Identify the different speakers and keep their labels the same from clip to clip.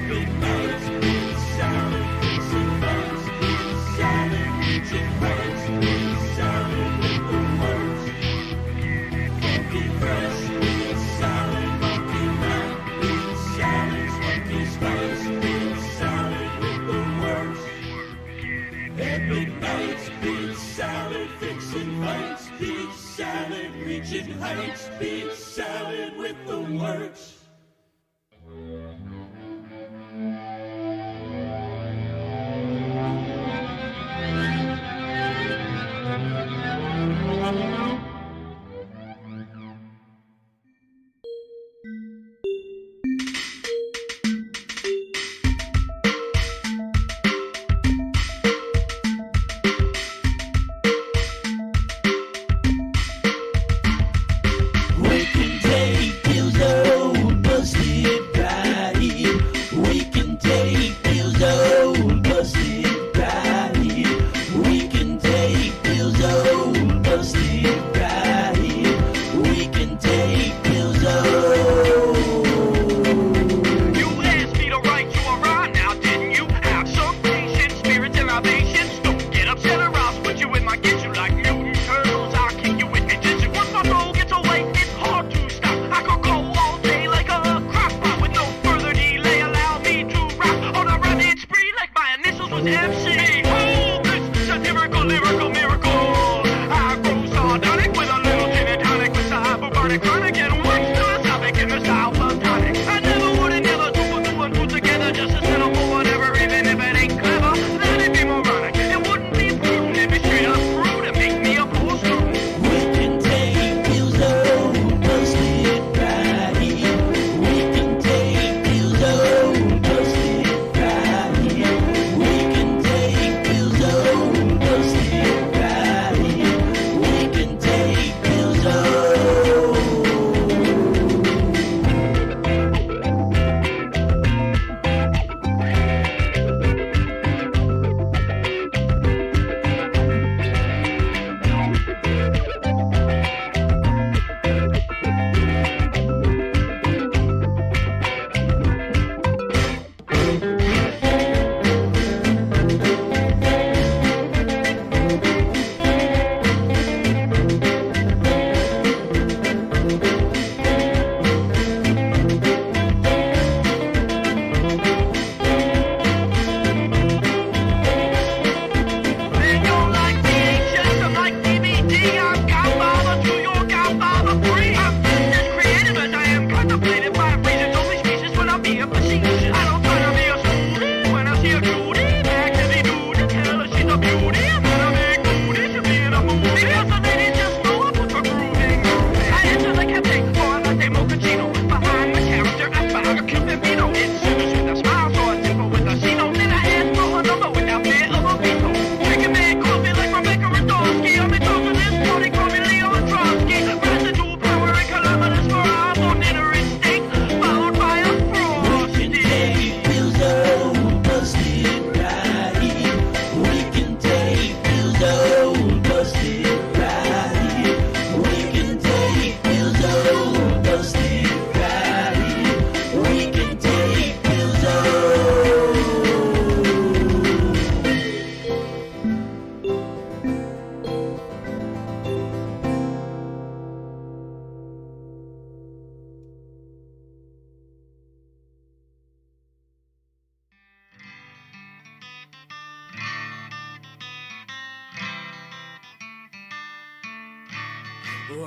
Speaker 1: big nights, big salad, fixing fights, big salad, reaching heights, big salad with the works. Funky fresh, big salad, monkey night, big salads, monkey spice, big salad with the works. Epic nights, big salad, fixing fights, big salad, reaching heights, big salad with the works.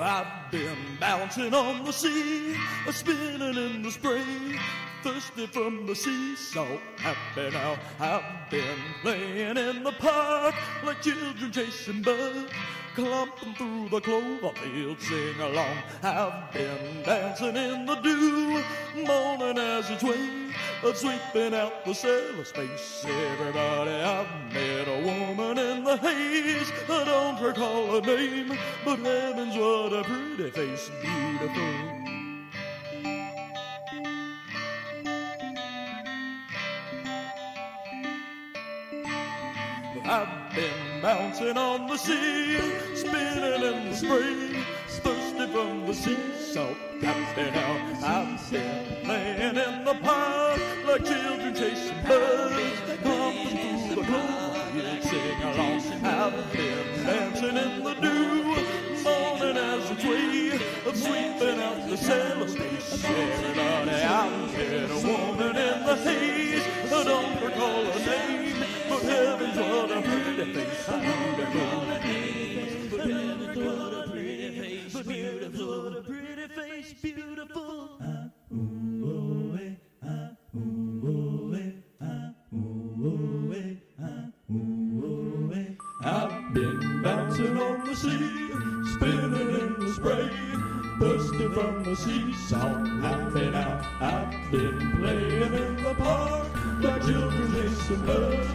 Speaker 2: I've been bouncing on the sea, spinning in the spray, thirsty from the sea, so happy now. I've been playing in the park like children chasing bugs, clumping through the clover field, sing along. I've been dancing in the dew, morning as it's way, sweeping out the sailor space. Everybody, I've met a woman in the haze, I don't recall her name, but heavens, what a pretty face, beautiful. I've been bouncing on the sea, spinning in the spray, thirsty from the sea, so happy now. I've been playing in the park like children children chasing birds, pumping through the clover, sing along. I've been dancing in the dew, morning as a way of sweeping out the cellar space. Everybody out there, a woman in the haze, I don't recall her name, but heavens, what a pretty face, beautiful. Heavens, what a pretty face, beautiful. What a pretty face, beautiful. I've been bouncing on the sea, spinning in the spray, bursting from the seesaw, laughing out. I've been playing in the park, like children chasing birds,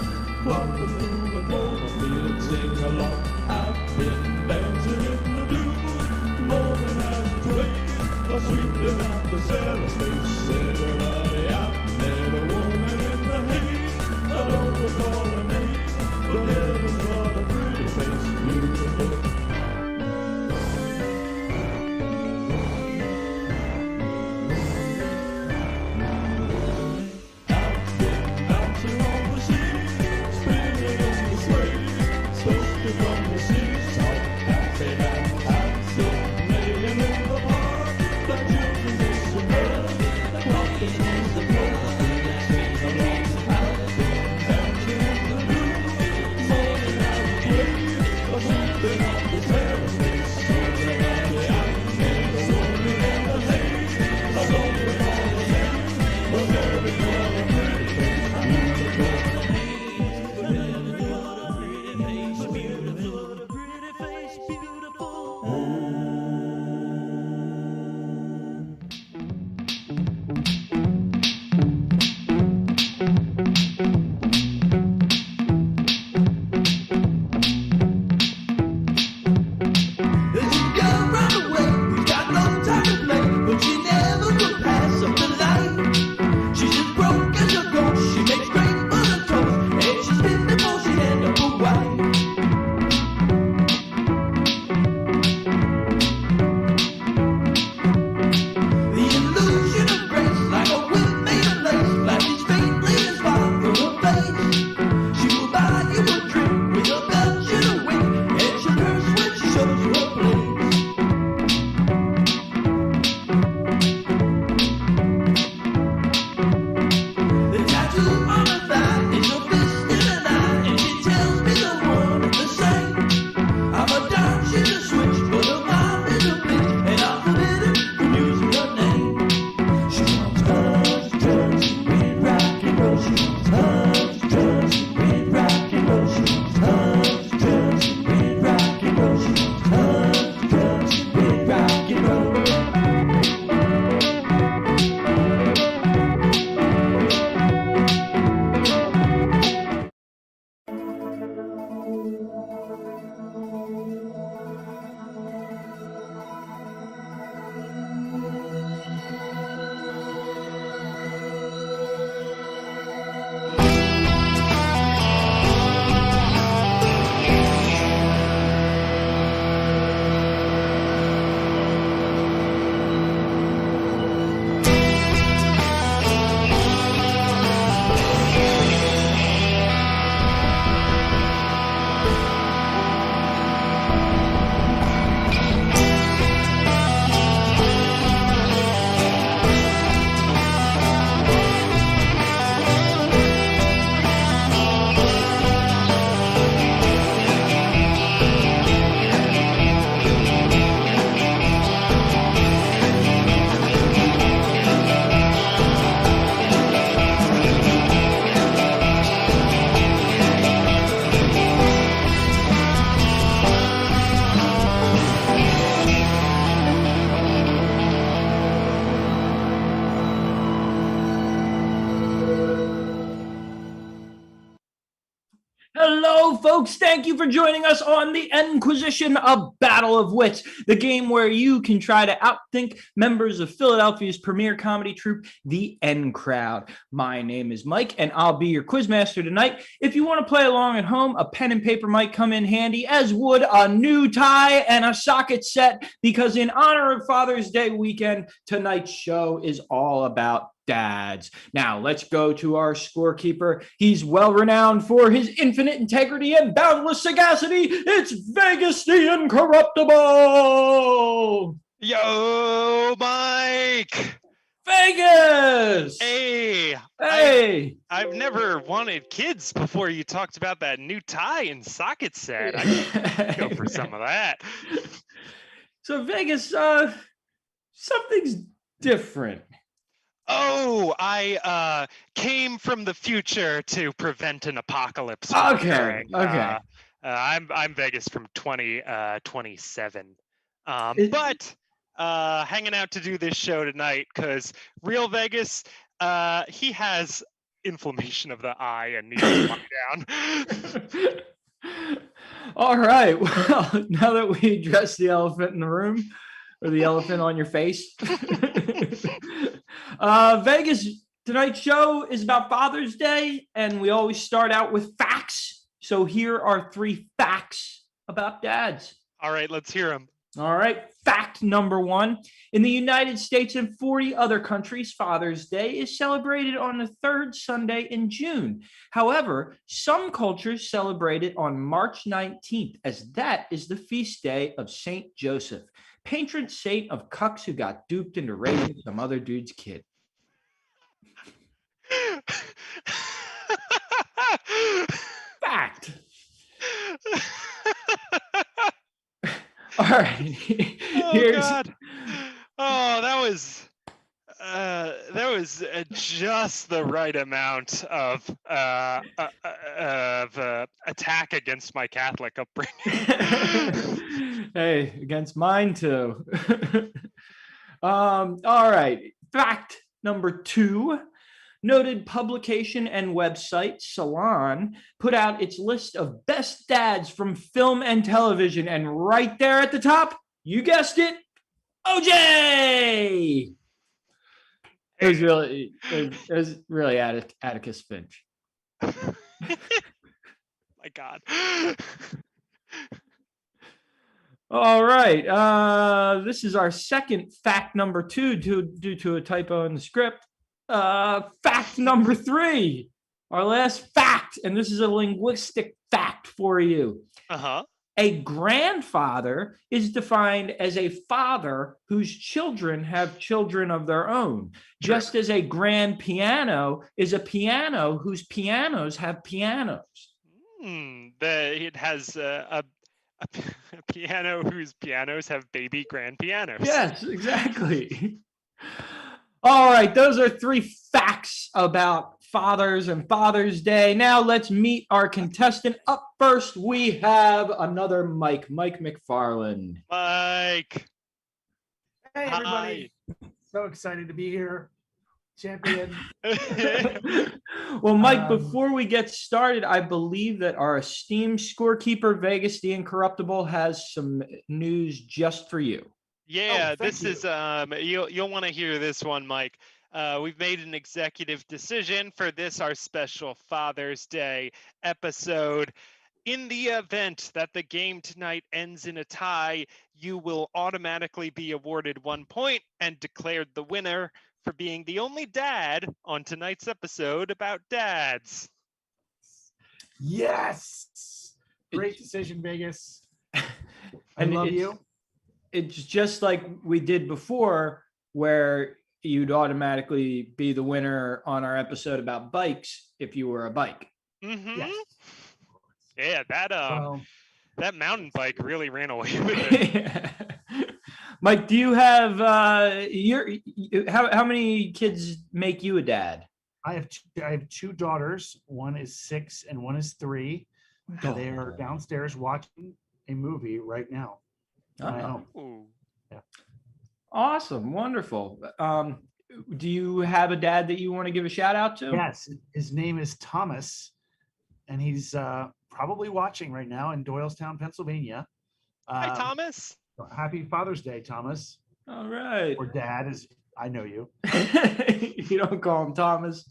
Speaker 2: walking through the cornfield, sing along. I've been dancing in the dew, morning as a wave, sweeping out the cellar space. Everybody out there, a woman in the haze, I don't recall her name, but heaven's what a pretty face, beautiful. I've been bouncing on the sea, spinning in the sway, bursting from the seesaw, laughing out. I've been laying in the park, like children chasing birds, walking through the cornfield, sing along. I've been dancing in the dew, morning as a wave, sweeping out the cellar space. Everybody out there, a woman in the haze, I don't recall her name, but heaven's what a pretty face, beautiful. Heaven's what a pretty face, beautiful. What a pretty face, beautiful.
Speaker 3: She don't run away, we got no time to play, but she never will pass up the light. She's as broke as a ghost, she makes great mother toast, and she's been before she end up a wife. The illusion of grace, like a whip made of lace, flashes faintly as far from her face. She will buy you a drink with a belch and a wink, and she'll curse when she shows you her place. The tattoo on her thigh is a fist in an eye, and she tells me the one and the same. I'm a dime, she's a switch, but her mom is a bitch, and I'll forbid her from using her name. She wants hugs, drugs, and red rock and roll. She wants hugs, drugs, and red rock and roll. She wants hugs, drugs, and red rock and roll. She wants hugs, drugs, and red rock and roll.
Speaker 4: Hello, folks. Thank you for joining us on the Quisition, a battle of wits, the game where you can try to outthink members of Philadelphia's premier comedy troupe, the N Crowd. My name is Mike, and I'll be your quizmaster tonight. If you want to play along at home, a pen and paper might come in handy, as would a new tie and a socket set, because in honor of Father's Day weekend, tonight's show is all about dads. Now let's go to our scorekeeper. He's well renowned for his infinite integrity and boundless sagacity. It's Vegas the Incorruptible.
Speaker 5: Yo, Mike.
Speaker 4: Vegas.
Speaker 5: Hey.
Speaker 4: Hey.
Speaker 5: I've never wanted kids before you talked about that new tie and socket set. I could go for some of that.
Speaker 4: So Vegas, something's different.
Speaker 5: Oh, I came from the future to prevent an apocalypse. from
Speaker 4: Okay,
Speaker 5: occurring.
Speaker 4: okay.
Speaker 5: I'm Vegas from 2027.
Speaker 4: It-
Speaker 5: But hanging out to do this show tonight because real Vegas, he has inflammation of the eye and needs to lie down.
Speaker 4: All right. Well, now that we addressed the elephant in the room, or the elephant on your face, Vegas, tonight's show is about Father's Day, and we always start out with facts. So here are 3 facts about dads.
Speaker 5: All right, let's hear him.
Speaker 4: All right. Fact number 1. In the United States and 40 other countries, Father's Day is celebrated on the 3rd Sunday in June. However, some cultures celebrate it on March 19th, as that is the feast day of Saint Joseph, patron saint of cucks who got duped into raising some other dude's kid. Fact. All right.
Speaker 5: Oh God! Oh, that was just the right amount of attack against my Catholic upbringing.
Speaker 4: Hey, against mine too. All right. Fact number 2. Noted publication and website Salon put out its list of best dads from film and television, and right there at the top, you guessed it, OJ. It was really Atticus Finch.
Speaker 5: My God.
Speaker 4: All right. This is our second fact number 2 due to a typo in the script. Fact number 3, our last fact, and this is a linguistic fact for you.
Speaker 5: Uh-huh.
Speaker 4: A grandfather is defined as a father whose children have children of their own, just as a grand piano is a piano whose pianos have pianos.
Speaker 5: It has a piano whose pianos have baby grand pianos.
Speaker 4: Yes, exactly. All right, those are 3 facts about fathers and Father's Day. Now let's meet our contestant. Up first, we have another Mike McFarland.
Speaker 5: Mike.
Speaker 6: Hey, everybody. So excited to be here. Champion.
Speaker 4: Well, Mike, before we get started, I believe that our esteemed scorekeeper, Vegas the Incorruptible, has some news just for you.
Speaker 5: Yeah,
Speaker 6: thank you.
Speaker 5: is you'll want to hear this one, Mike. We've made an executive decision for this, our special Father's Day episode. In the event that the game tonight ends in a tie, you will automatically be awarded 1 point and declared the winner for being the only dad on tonight's episode about dads.
Speaker 6: Yes. Great decision, Vegas. I
Speaker 4: And
Speaker 6: love
Speaker 4: it's-
Speaker 6: you.
Speaker 4: It's just like we did before, where you'd automatically be the winner on our episode about bikes if you were a bike.
Speaker 5: Mm-hmm.
Speaker 6: Yes.
Speaker 5: Yeah,
Speaker 6: So,
Speaker 5: that mountain bike really ran away with it.
Speaker 4: Mike, do you have how many kids make you a dad?
Speaker 6: I have 2 daughters. One is 6 and one is 3. They are downstairs watching a movie right now. in my home.
Speaker 5: Ooh.
Speaker 4: Awesome, wonderful. Do you have a dad that you want to give a shout out to?
Speaker 6: Yes, his name is Thomas, and he's probably watching right now in Doylestown, Pennsylvania.
Speaker 5: Hi, Thomas.
Speaker 6: Happy Father's Day, Thomas.
Speaker 4: All right.
Speaker 6: Or Dad, as I know you.
Speaker 4: You don't call him Thomas.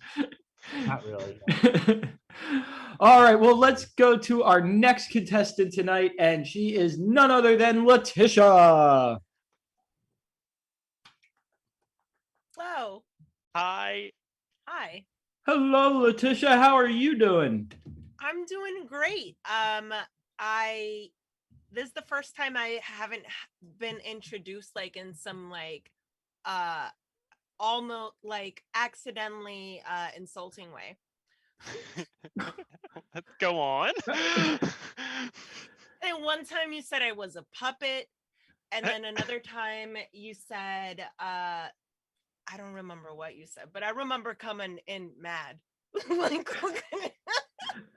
Speaker 6: Not really.
Speaker 4: All right, well, let's go to our next contestant tonight, and she is none other than Letitia.
Speaker 7: Hello.
Speaker 5: Hi.
Speaker 7: Hi.
Speaker 4: Hello, Letitia. How are you doing?
Speaker 7: I'm doing great. This is the first time I haven't been introduced like in some like almost like accidentally insulting way.
Speaker 5: Let's go on.
Speaker 7: And one time you said I was a puppet, and then another time you said I don't remember what you said, but I remember coming in mad. Like,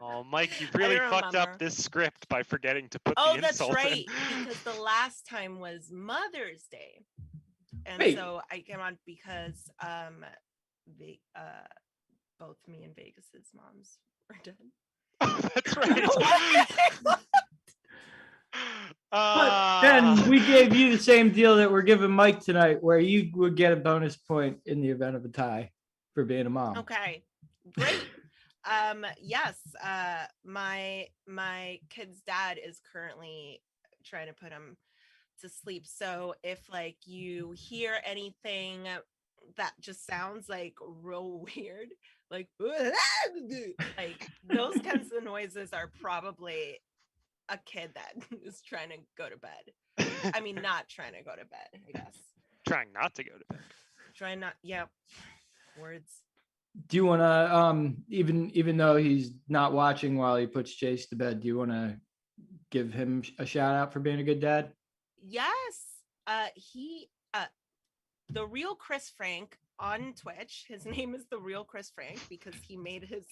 Speaker 5: Oh, Mike, you
Speaker 7: I
Speaker 5: really
Speaker 7: don't
Speaker 5: fucked
Speaker 7: remember.
Speaker 5: up this script by forgetting to put
Speaker 7: Oh,
Speaker 5: the
Speaker 7: that's
Speaker 5: insult
Speaker 7: right.
Speaker 5: in.
Speaker 7: Because the last time was Mother's Day. And
Speaker 4: Wait.
Speaker 7: so I came on because both me and Vegas's moms were dead.
Speaker 5: Oh, that's
Speaker 7: I don't know
Speaker 5: right.
Speaker 7: why.
Speaker 4: But then we gave you the same deal that we're giving Mike tonight, where you would get a bonus point in the event of a tie for being a mom.
Speaker 7: Okay, great. Yes, my kid's dad is currently trying to put him to sleep. So if like you hear anything that just sounds like real weird, like those kinds of noises are probably a kid that is trying to go to bed. I mean, not trying to go to bed, I guess.
Speaker 5: Trying not to go to bed.
Speaker 7: Trying not, yeah. Words.
Speaker 4: Do you want to, even though he's not watching while he puts Chase to bed, do you want to give him a shout out for being a good dad?
Speaker 7: Yes. He the real Chris Frank on Twitch. His name is the real Chris Frank because he made his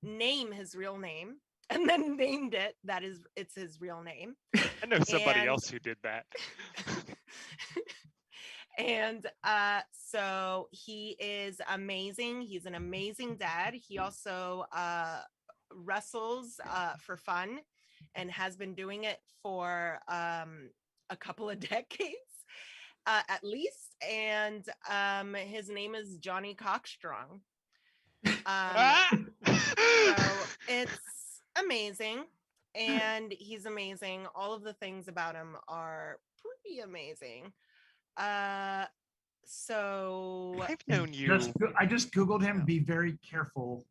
Speaker 7: name his real name and then named it. It's his real name.
Speaker 5: I know somebody else who did that.
Speaker 7: And so he is amazing. He's an amazing dad. He also wrestles for fun and has been doing it for a couple of decades at least. And his name is Johnny Cockstrong. So it's amazing. And he's amazing. All of the things about him are pretty amazing. So
Speaker 5: I've known you.
Speaker 6: I just Googled him. Be very careful.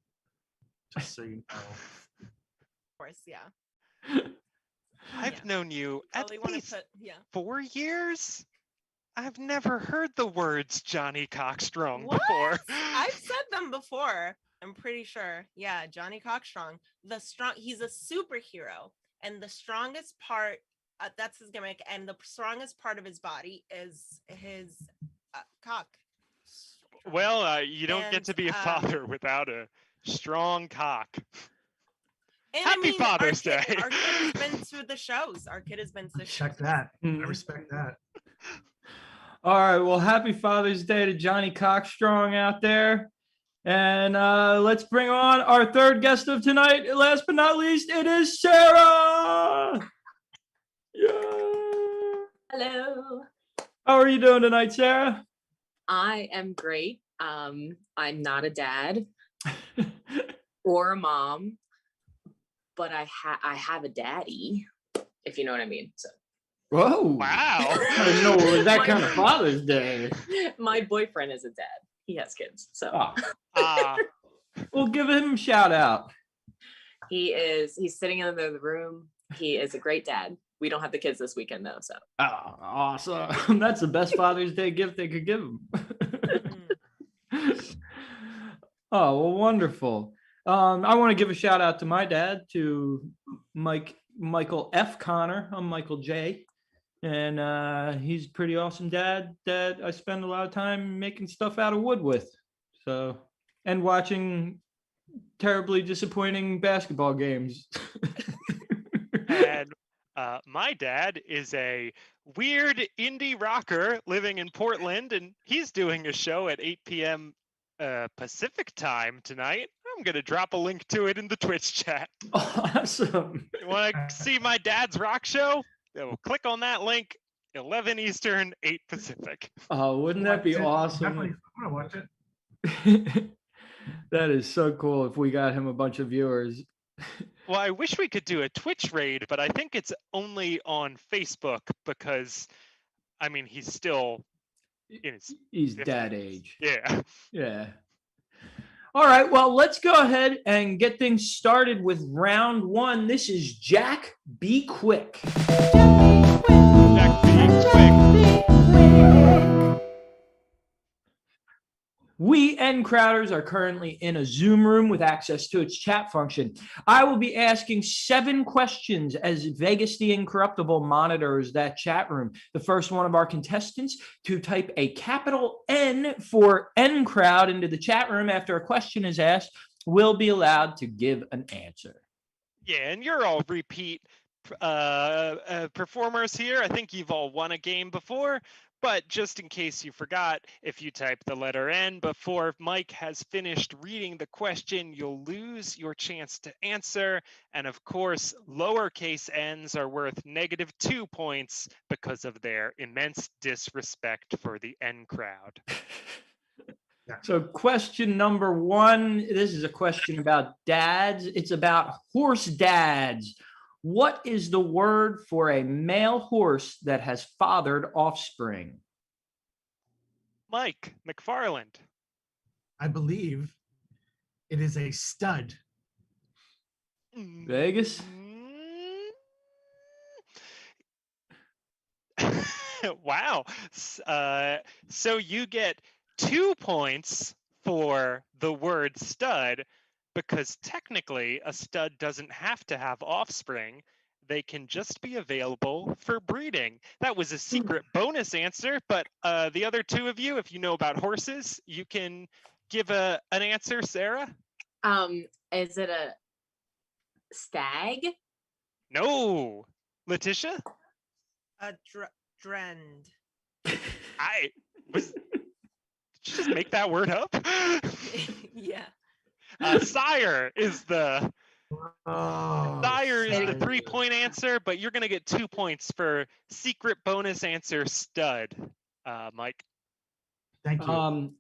Speaker 6: Just so you know.
Speaker 7: of course, yeah.
Speaker 5: I've known you at
Speaker 7: Probably want to
Speaker 5: least
Speaker 7: put
Speaker 5: 4 years. I've never heard the words Johnny Cockstrong
Speaker 7: What?
Speaker 5: before.
Speaker 7: I've said them before. I'm pretty sure. Yeah, Johnny Cockstrong. He's a superhero, and the strongest part, that's his gimmick, and the strongest part of his body is his cock.
Speaker 5: Well, you don't get
Speaker 7: And,
Speaker 5: to be a father without a strong cock.
Speaker 7: And
Speaker 5: Happy Father's Day.
Speaker 7: Our kid has been to the shows. Our kid has been to the
Speaker 6: Check
Speaker 7: shows.
Speaker 6: that. I respect that.
Speaker 4: All right. Well, happy Father's Day to Johnny Cockstrong out there. And let's bring on our third guest of tonight. Last but not least, it is Sarah. Yeah.
Speaker 8: Hello.
Speaker 4: How are you doing tonight, Sarah?
Speaker 8: I am great. I'm not a dad or a mom, but I have a daddy, if you know what I mean. So.
Speaker 4: Whoa.
Speaker 5: Wow.
Speaker 4: I didn't know it was that kind of Father's Day.
Speaker 8: My boyfriend is a dad. He has kids. So
Speaker 4: We'll give him a shout out.
Speaker 8: he's sitting in the room. He is a great dad. We don't have the kids this weekend though. So
Speaker 4: Awesome. That's the best Father's Day gift they could give him. Oh, well, wonderful. I want to give a shout out to my dad, to Michael F. Connor. I'm Michael J. And he's a pretty awesome dad that I spend a lot of time making stuff out of wood with. So, and watching terribly disappointing basketball games.
Speaker 5: And my dad is a weird indie rocker living in Portland, and he's doing a show at 8 p.m. Pacific time tonight. I'm going to drop a link to it in the Twitch chat.
Speaker 4: Awesome.
Speaker 5: You want to see my dad's rock show? Well, click on that link, 11 Eastern, 8 Pacific.
Speaker 4: Oh, wouldn't that be awesome?
Speaker 6: Definitely, I'm gonna watch it.
Speaker 4: That is so cool if we got him a bunch of viewers.
Speaker 5: Well, I wish we could do a Twitch raid, but I think it's only on Facebook because, I mean, he's still in his
Speaker 4: He's
Speaker 5: 50s.
Speaker 4: dad age.
Speaker 5: Yeah.
Speaker 4: Yeah. All right. Well, let's go ahead and get things started with round one. This is Jack Be Quick.
Speaker 5: Jack, be quick.
Speaker 4: We N Crowders are currently in a Zoom room with access to its chat function. I will be asking 7 questions as Vegas the Incorruptible monitors that chat room. The first one of our contestants to type a capital N for N Crowd into the chat room after a question is asked will be allowed to give an answer.
Speaker 5: Yeah, and you're all repeat performers here. I think you've all won a game before. But just in case you forgot, if you type the letter N before Mike has finished reading the question, you'll lose your chance to answer. And of course, lowercase n's are worth -2 points because of their immense disrespect for the N crowd.
Speaker 4: So question number 1, this is a question about dads. It's about horse dads. What is the word for a male horse that has fathered offspring?
Speaker 5: Mike McFarland.
Speaker 6: I believe it is a stud.
Speaker 4: Vegas?
Speaker 5: Wow. So you get 2 points for the word stud because technically a stud doesn't have to have offspring. They can just be available for breeding. That was a secret bonus answer, but the other 2 of you, if you know about horses, you can give an answer, Sarah?
Speaker 8: Is it a stag?
Speaker 5: No. Letitia?
Speaker 7: A drend.
Speaker 5: Did you just make that word up?
Speaker 7: Yeah.
Speaker 5: Sire is the Sire is the
Speaker 6: sire.
Speaker 5: 3-point answer, but you're gonna get 2 points for secret bonus answer stud. Mike.
Speaker 6: Thank you.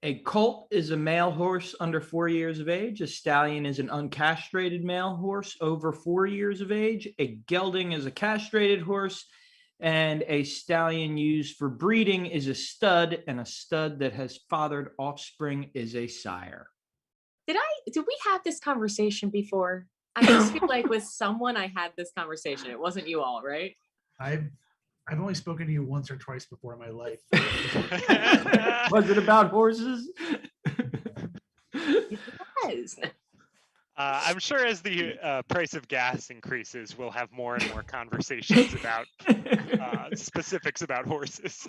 Speaker 4: A colt is a male horse under 4 years of age. A stallion is an uncastrated male horse over 4 years of age. A gelding is a castrated horse. And a stallion used for breeding is a stud, and a stud that has fathered offspring is a sire.
Speaker 8: Did we have this conversation before? I just feel like with someone I had this conversation. It wasn't you all, right?
Speaker 6: I've only spoken to you once or twice before in my life.
Speaker 4: Was it about horses?
Speaker 8: Yes.
Speaker 5: I'm sure as the price of gas increases, we'll have more and more conversations about specifics about horses.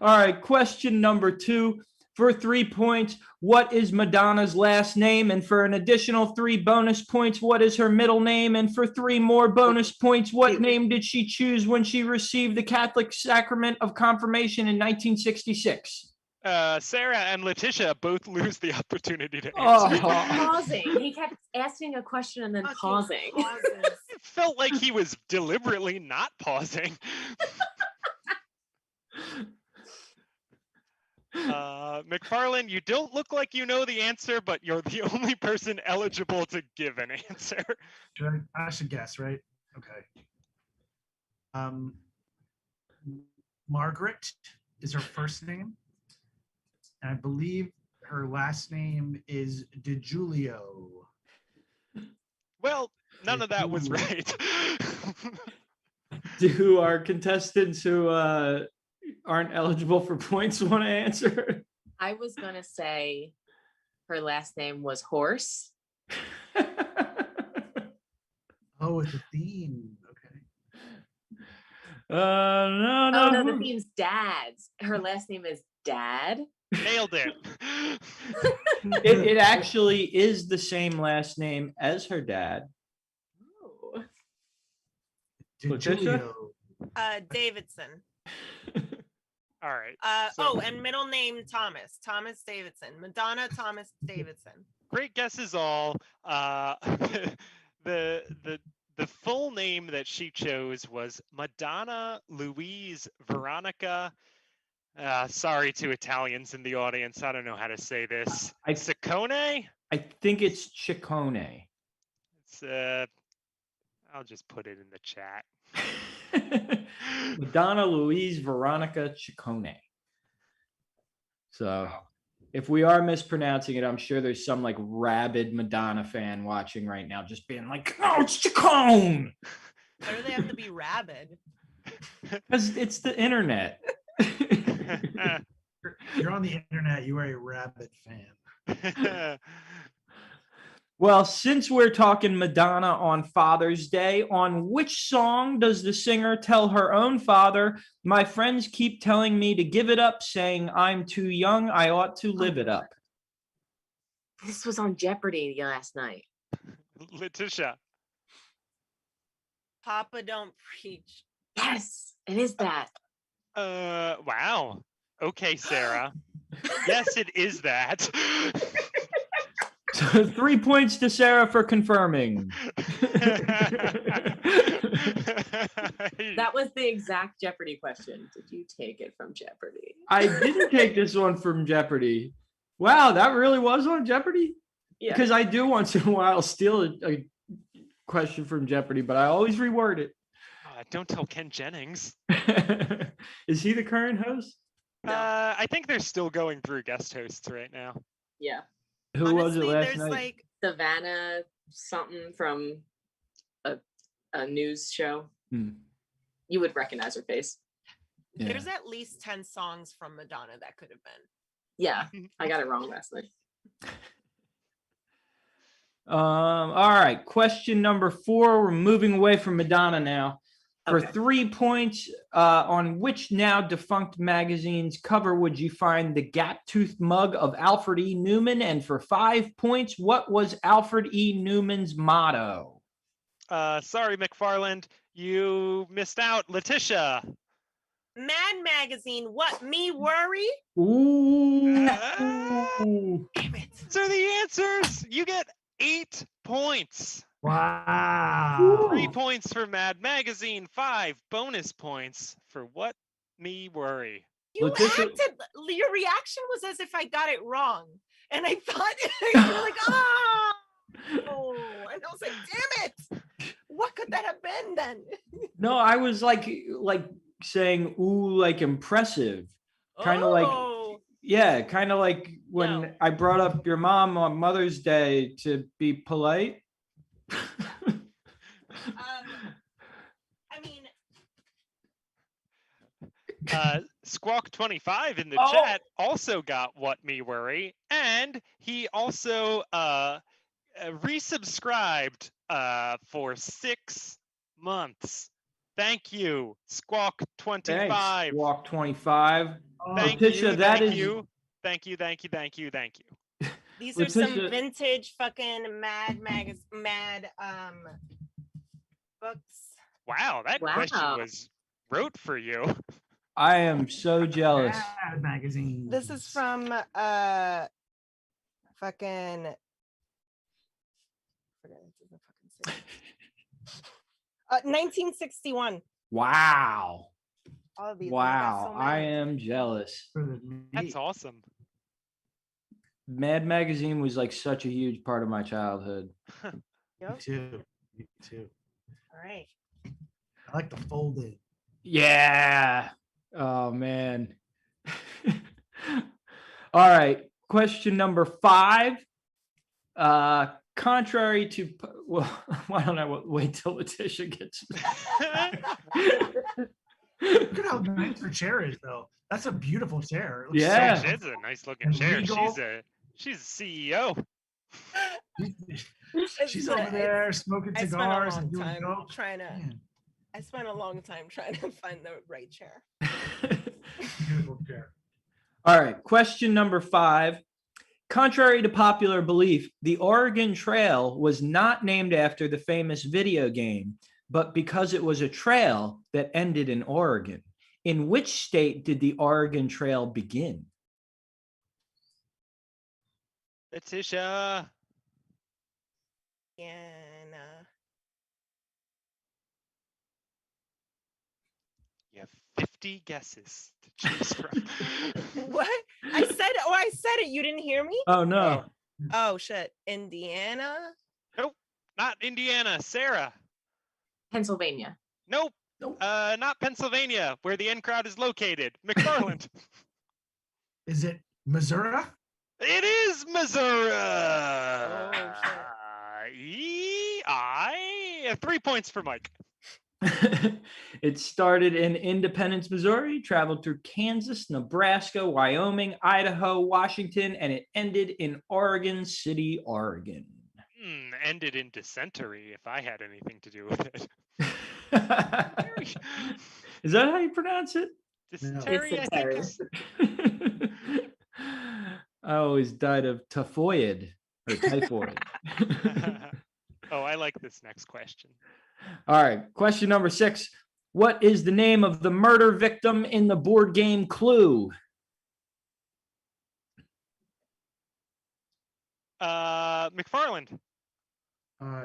Speaker 4: All right, question number 2. For 3 points, what is Madonna's last name? And for an additional 3 bonus points, what is her middle name? And for 3 more bonus points, what name did she choose when she received the Catholic sacrament of confirmation in 1966?
Speaker 5: Sarah and Letitia both lose the opportunity to answer.
Speaker 8: Pausing. He kept asking a question and then pausing.
Speaker 5: It felt like he was deliberately not pausing. McFarland, you don't look like you know the answer, but you're the only person eligible to give an answer.
Speaker 6: I should guess, right? Okay. Margaret is her first name. And I believe her last name is DiGiulio.
Speaker 5: Well, none of that was right.
Speaker 4: Do our contestants who aren't eligible for points want to answer?
Speaker 8: I was going to say her last name was Horse.
Speaker 6: Oh, it's a theme. Okay.
Speaker 4: No.
Speaker 8: Oh, no, the theme's dads. Her last name is Dad.
Speaker 5: Nailed it.
Speaker 4: It actually is the same last name as her dad.
Speaker 8: Oh.
Speaker 6: DiGiulio.
Speaker 7: Davidson.
Speaker 5: All right.
Speaker 7: And middle name Thomas. Thomas Davidson. Madonna Thomas Davidson.
Speaker 5: Great guesses all. The full name that she chose was Madonna Louise Veronica. Sorry to Italians in the audience. I don't know how to say this. Ciccone?
Speaker 4: I think it's Ciccone.
Speaker 5: It's I'll just put it in the chat.
Speaker 4: Madonna Louise Veronica Ciccone. So if we are mispronouncing it, I'm sure there's some like rabid Madonna fan watching right now, just being like, "Oh, it's Ciccone."
Speaker 7: Why do they have to be rabid?
Speaker 4: Because it's the internet.
Speaker 6: You're on the internet. You are a rabid fan.
Speaker 4: Well, since we're talking Madonna on Father's Day, on which song does the singer tell her own father, "My friends keep telling me to give it up, saying I'm too young, I ought to live it up"?
Speaker 8: This was on Jeopardy last night.
Speaker 5: Letitia.
Speaker 7: Papa don't preach.
Speaker 8: Yes, it is that.
Speaker 5: Wow. Okay, Sarah. Yes, it is that.
Speaker 4: So 3 points to Sarah for confirming.
Speaker 8: That was the exact Jeopardy question. Did you take it from Jeopardy?
Speaker 4: I didn't take this one from Jeopardy. Wow, that really was on Jeopardy?
Speaker 8: Yeah.
Speaker 4: Because I do once in a while steal a question from Jeopardy, but I always reword it.
Speaker 5: Don't tell Ken Jennings.
Speaker 4: Is he the current host?
Speaker 8: No.
Speaker 5: I think they're still going through guest hosts right now.
Speaker 8: Yeah.
Speaker 4: Who was it
Speaker 7: Honestly,
Speaker 4: last
Speaker 7: there's
Speaker 4: night?
Speaker 7: like
Speaker 8: Savannah something from a news show. You would recognize her face.
Speaker 4: Yeah.
Speaker 7: there's at least 10 songs from Madonna that could have been.
Speaker 8: Yeah, I got it wrong last night.
Speaker 4: All right. Question number 4. We're moving away from Madonna now. For
Speaker 8: Okay.
Speaker 4: 3 points, on which now defunct magazine's cover would you find the gap-toothed mug of Alfred E. Newman? And for 5 points, what was Alfred E. Newman's motto?
Speaker 5: Sorry, McFarland. You missed out. Letitia.
Speaker 7: Mad Magazine, what me worry?
Speaker 4: Ooh.
Speaker 7: Damn it.
Speaker 5: Those are the answers. You get 8 points.
Speaker 6: Wow.
Speaker 5: 3 points for Mad Magazine. 5 bonus points for What Me Worry.
Speaker 7: You
Speaker 4: Letitia-
Speaker 7: acted, your reaction was as if I got it wrong. And I thought you were like, oh, and I was like, damn it. What could that have been then?
Speaker 4: No, I was like saying, ooh, like impressive. Kind of like,
Speaker 7: Oh,
Speaker 4: yeah, kind of like when
Speaker 7: No.
Speaker 4: I brought up your mom on Mother's Day to be polite.
Speaker 7: I mean,
Speaker 5: Squawk25 in the
Speaker 4: Oh.
Speaker 5: chat also got What Me Worry, and he also resubscribed for 6 months. Thank you, Squawk25.
Speaker 4: Thanks, Walk 25.
Speaker 5: Thank
Speaker 4: Letitia,
Speaker 5: you,
Speaker 4: that
Speaker 5: thank
Speaker 4: is-
Speaker 5: you. Thank you, thank you, thank you, thank you.
Speaker 7: these are some
Speaker 4: Letitia-
Speaker 7: vintage fucking mad books.
Speaker 5: Wow, that question
Speaker 8: Wow.
Speaker 5: was wrote for you.
Speaker 4: I am so jealous.
Speaker 6: Mad Magazine.
Speaker 7: This is from fucking forget it doesn't fucking say. 1961.
Speaker 4: Wow.
Speaker 7: All of these. and I got
Speaker 4: Wow.
Speaker 7: so
Speaker 4: I
Speaker 7: many.
Speaker 4: am jealous.
Speaker 6: For the
Speaker 5: That's
Speaker 6: meat.
Speaker 5: awesome.
Speaker 4: Mad Magazine was like such a huge part of my childhood.
Speaker 6: Me
Speaker 7: Yep.
Speaker 6: too. Me too.
Speaker 7: All right.
Speaker 6: I like the folded.
Speaker 4: Yeah. Oh man. All right. Question number 5. Contrary to, well, why don't I wait till Letitia gets?
Speaker 6: Look at how nice her chair is, though. That's a beautiful chair. It looks so
Speaker 4: Yeah.
Speaker 5: It's a nice looking
Speaker 6: And
Speaker 5: chair.
Speaker 6: regal.
Speaker 5: She's a CEO.
Speaker 6: She's over there smoking
Speaker 7: I spent a
Speaker 6: cigars
Speaker 7: long
Speaker 6: and doing
Speaker 7: time
Speaker 6: dope.
Speaker 7: trying to.
Speaker 6: Man,
Speaker 7: I spent a long time trying to find the right chair.
Speaker 6: beautiful chair.
Speaker 4: All right. Question number 5. Contrary to popular belief, the Oregon Trail was not named after the famous video game, but because it was a trail that ended in Oregon. In which state did the Oregon Trail begin?
Speaker 5: Letitia.
Speaker 7: And
Speaker 5: You have 50 guesses to choose from.
Speaker 7: what? I said it. You didn't hear me?
Speaker 4: Oh, no.
Speaker 7: Oh shit. Indiana.
Speaker 5: Not Indiana. Sarah.
Speaker 8: Pennsylvania.
Speaker 5: Nope.
Speaker 4: Nope.
Speaker 5: Not Pennsylvania, where the in crowd is located. McFarland.
Speaker 6: Is it Missouri?
Speaker 5: It is Missouri.
Speaker 7: Oh,
Speaker 5: I 3 points for Mike.
Speaker 4: It started in Independence, Missouri, traveled through Kansas, Nebraska, Wyoming, Idaho, Washington, and it ended in Oregon City, Oregon.
Speaker 5: Ended in dysentery if I had anything to do with it.
Speaker 4: Is that how you pronounce it?
Speaker 5: Dysentery,
Speaker 8: It's
Speaker 5: I think.
Speaker 4: I always died of typhoid or typhoid.
Speaker 5: Oh, I like this next question.
Speaker 4: All right, question number 6. What is the name of the murder victim in the board game Clue?
Speaker 5: McFarland.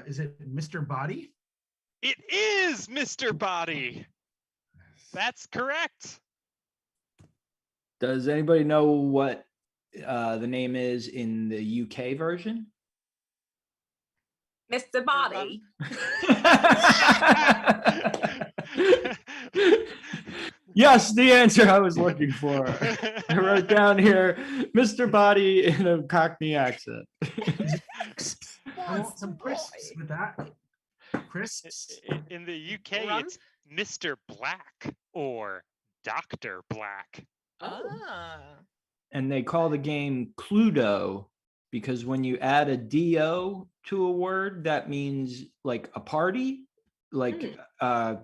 Speaker 6: Is it Mr. Body?
Speaker 5: It is Mr. Body. That's correct.
Speaker 4: Does anybody know what the name is in the UK version?
Speaker 8: Mr. Body.
Speaker 4: Yes, the answer I was looking for. I wrote down here, Mr. Body in a Cockney accent.
Speaker 6: I want some crisps with that. Crisps.
Speaker 5: In the UK,
Speaker 7: Rum?
Speaker 5: it's Mr. Black or Dr. Black.
Speaker 7: Ah.
Speaker 4: And they call the game Cluedo because when you add a D-O to a word, that means like a party. Like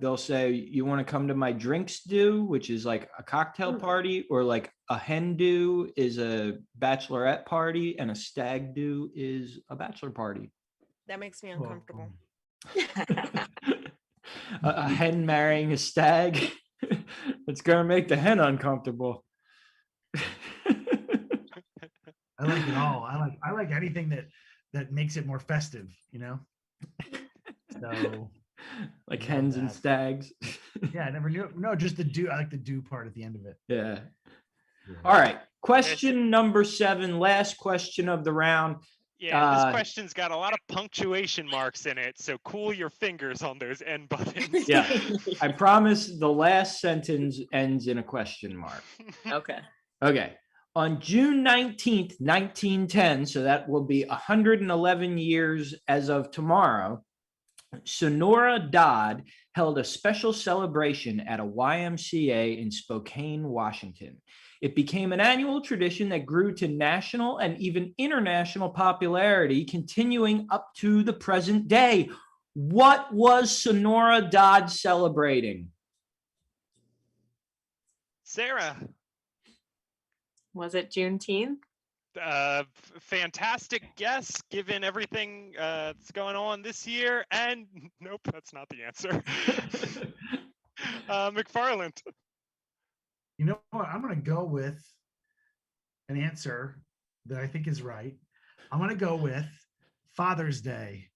Speaker 4: they'll say, you want to come to my drinks do, which is like a cocktail party, or like a hen do is a bachelorette party, and a stag do is a bachelor party.
Speaker 7: That makes me uncomfortable.
Speaker 4: A hen marrying a stag. It's going to make the hen uncomfortable.
Speaker 6: I like it all. I like anything that makes it more festive, you know? So
Speaker 4: like
Speaker 6: I love
Speaker 4: hens and
Speaker 6: that.
Speaker 4: stags.
Speaker 6: Yeah, I never knew. No, just the do. I like the do part at the end of it.
Speaker 4: Yeah. All right. Question number 7, last question of the round.
Speaker 5: Yeah, this question's got a lot of punctuation marks in it, so cool your fingers on those end buttons.
Speaker 4: Yeah. I promise the last sentence ends in a question mark.
Speaker 8: Okay.
Speaker 4: Okay. On June 19th, 1910, so that will be 111 years as of tomorrow, Sonora Dodd held a special celebration at a YMCA in Spokane, Washington. It became an annual tradition that grew to national and even international popularity, continuing up to the present day. What was Sonora Dodd celebrating?
Speaker 5: Sarah.
Speaker 8: Was it Juneteenth?
Speaker 5: Fantastic guess given everything that's going on this year. And nope, that's not the answer. McFarland.
Speaker 6: You know what? I'm going to go with an answer that I think is right. I'm going to go with Father's Day.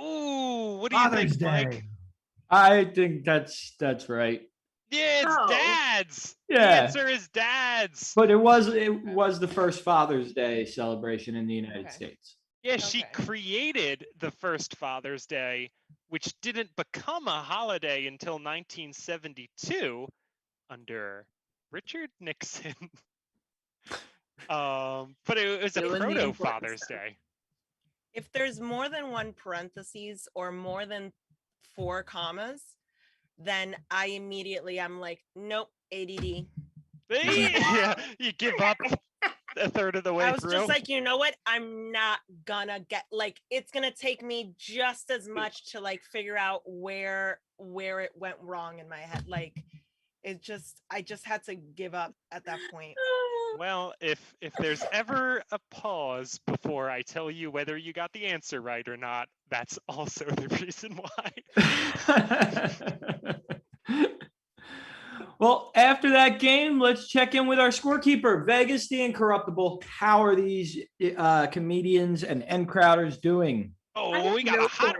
Speaker 5: Ooh, what do
Speaker 6: Father's
Speaker 5: you think,
Speaker 6: Day.
Speaker 5: Mike?
Speaker 4: I think that's right.
Speaker 5: Yeah, it's
Speaker 8: Oh.
Speaker 5: dads.
Speaker 4: Yeah.
Speaker 5: The answer is dads.
Speaker 4: But it was the first Father's Day celebration in the United States.
Speaker 5: Yeah, she
Speaker 7: Okay.
Speaker 5: created the first Father's Day, which didn't become a holiday until 1972 under Richard Nixon. But it was a
Speaker 8: Doing the
Speaker 5: proto
Speaker 8: important
Speaker 5: Father's
Speaker 8: stuff.
Speaker 5: Day.
Speaker 7: If there's more than one parentheses or more than 4 commas, then I'm like, nope, ADD.
Speaker 5: Yeah, you give up a third of the way
Speaker 7: I was
Speaker 5: through.
Speaker 7: just like, you know what? I'm not gonna get, like, it's gonna take me just as much to like figure out where it went wrong in my head. Like, I just had to give up at that point.
Speaker 5: Well, if there's ever a pause before I tell you whether you got the answer right or not, that's also the reason why.
Speaker 4: Well, after that game, let's check in with our scorekeeper, Vegas the Incorruptible. How are these comedians and end crowders doing?
Speaker 5: Oh, we got a hot.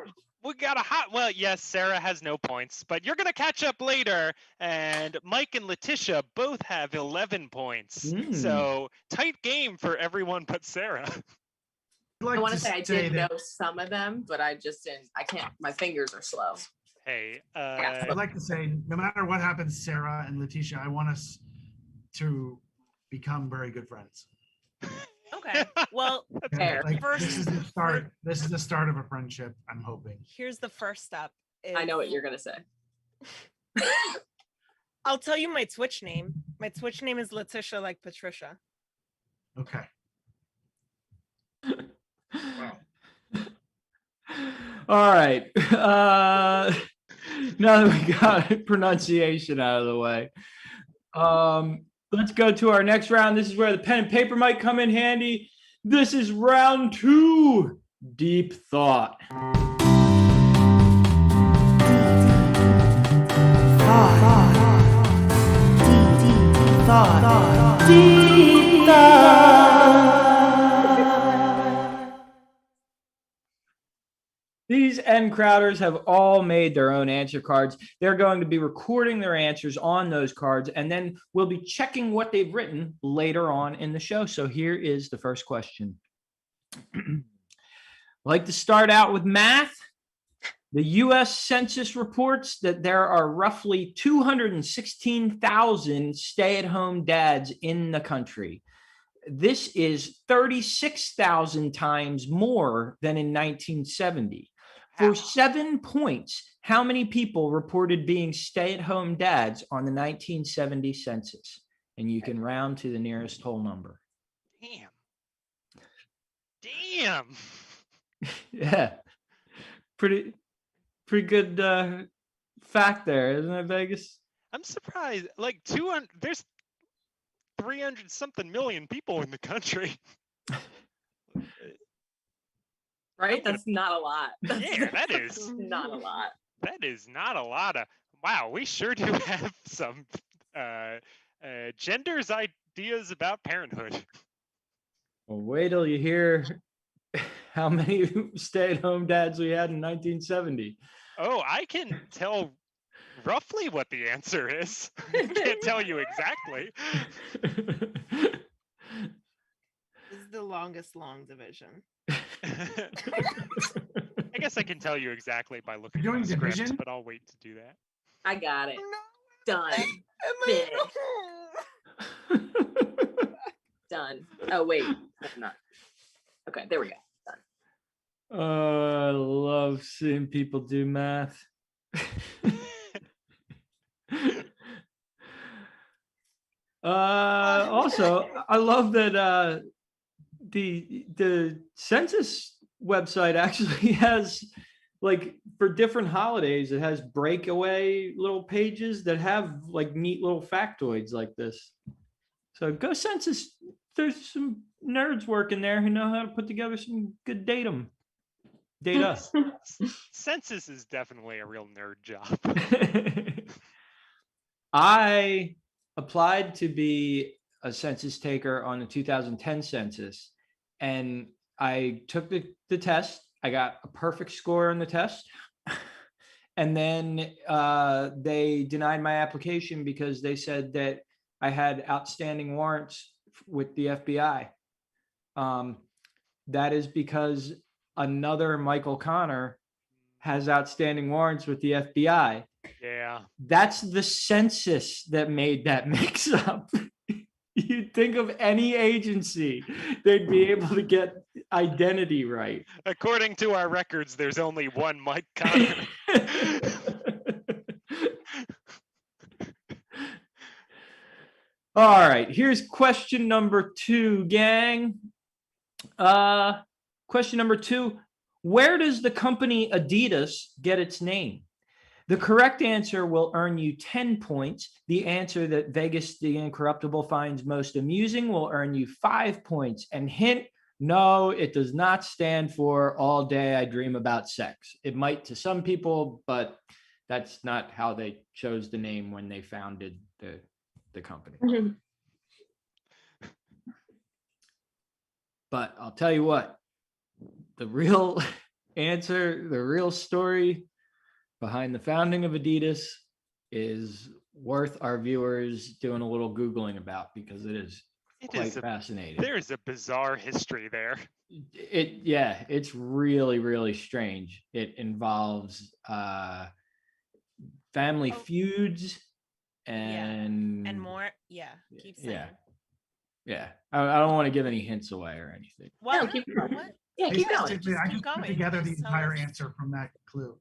Speaker 5: Well, yes, Sarah has no points, but you're gonna catch up later. And Mike and Letitia both have 11 points. So tight game for everyone but Sarah.
Speaker 8: I want to say I did know some of them, but I just didn't. I can't. My fingers are slow.
Speaker 5: Hey,
Speaker 6: I'd like to say, no matter what happens, Sarah and Letitia, I want us to become very good friends.
Speaker 7: Okay. Well,
Speaker 8: Fair.
Speaker 6: Like,
Speaker 7: First-
Speaker 6: this is the start. This is the start of a friendship. I'm hoping.
Speaker 7: here's the first step.
Speaker 8: I know what you're gonna say.
Speaker 7: I'll tell you my Twitch name. My Twitch name is Letitia, like Patricia.
Speaker 6: Okay.
Speaker 4: All right. Now that we got pronunciation out of the way, let's go to our next round. This is where the pen and paper might come in handy. This is round 2, deep thought. These end crowders have all made their own answer cards. They're going to be recording their answers on those cards, and then we'll be checking what they've written later on in the show. So here is the first question. I'd like to start out with math. The U.S. Census reports that there are roughly 216,000 stay-at-home dads in the country. This is 36,000 times more than in 1970. For 7 points, how many people reported being stay-at-home dads on the 1970 census? And you can round to the nearest whole number.
Speaker 5: Damn.
Speaker 4: Yeah. Pretty good fact there, isn't it, Vegas?
Speaker 5: I'm surprised. Like 200, there's 300 something million people in the country.
Speaker 8: Right? That's not a lot.
Speaker 5: Yeah, that is
Speaker 8: not a lot.
Speaker 5: That is not a lot of. Wow, we sure do have some gender's ideas about parenthood.
Speaker 4: Well, wait till you hear how many stay-at-home dads we had in 1970.
Speaker 5: Oh, I can tell roughly what the answer is. I can't tell you exactly.
Speaker 7: This is the longest long division.
Speaker 5: I guess I can tell you exactly by looking at
Speaker 6: You're
Speaker 5: the
Speaker 6: doing
Speaker 5: script,
Speaker 6: division?
Speaker 5: but I'll wait to do that.
Speaker 8: I got it. Done. Finished. Done. Oh wait, I'm not. Okay, there we go. Done.
Speaker 4: I love seeing people do math. Also, I love that the census website actually has, like, for different holidays, it has breakaway little pages that have like neat little factoids like this. So go census. There's some nerds working there who know how to put together some good data.
Speaker 5: Census is definitely a real nerd job.
Speaker 4: I applied to be a census taker on the 2010 census, and I took the test. I got a perfect score on the test. And then they denied my application because they said that I had outstanding warrants with the FBI. That is because another Michael Connor has outstanding warrants with the FBI.
Speaker 5: Yeah.
Speaker 4: That's the census that made that mix up. You'd think of any agency, they'd be able to get identity right.
Speaker 5: According to our records, there's only one Mike Connor.
Speaker 4: All right, here's question number 2, gang. Question number 2, where does the company Adidas get its name? The correct answer will earn you 10 points. The answer that Vegas the Incorruptible finds most amusing will earn you 5 points. And hint, no, it does not stand for all day I dream about sex. It might to some people, but that's not how they chose the name when they founded the company.
Speaker 8: Mm-hmm.
Speaker 4: But I'll tell you what, the real answer, the real story behind the founding of Adidas is worth our viewers doing a little Googling about, because it is quite fascinating.
Speaker 5: There is a bizarre history there.
Speaker 4: It's really, really strange. It involves family feuds
Speaker 7: and more. Yeah, keep saying.
Speaker 4: Yeah. I don't want to give any hints away or anything.
Speaker 7: What?
Speaker 8: No, keep going.
Speaker 7: What?
Speaker 8: Yeah, keep going.
Speaker 6: Basically, I
Speaker 7: Keep
Speaker 6: just put
Speaker 7: going.
Speaker 6: together the
Speaker 7: Just tell
Speaker 6: entire
Speaker 7: us.
Speaker 6: answer from that clue.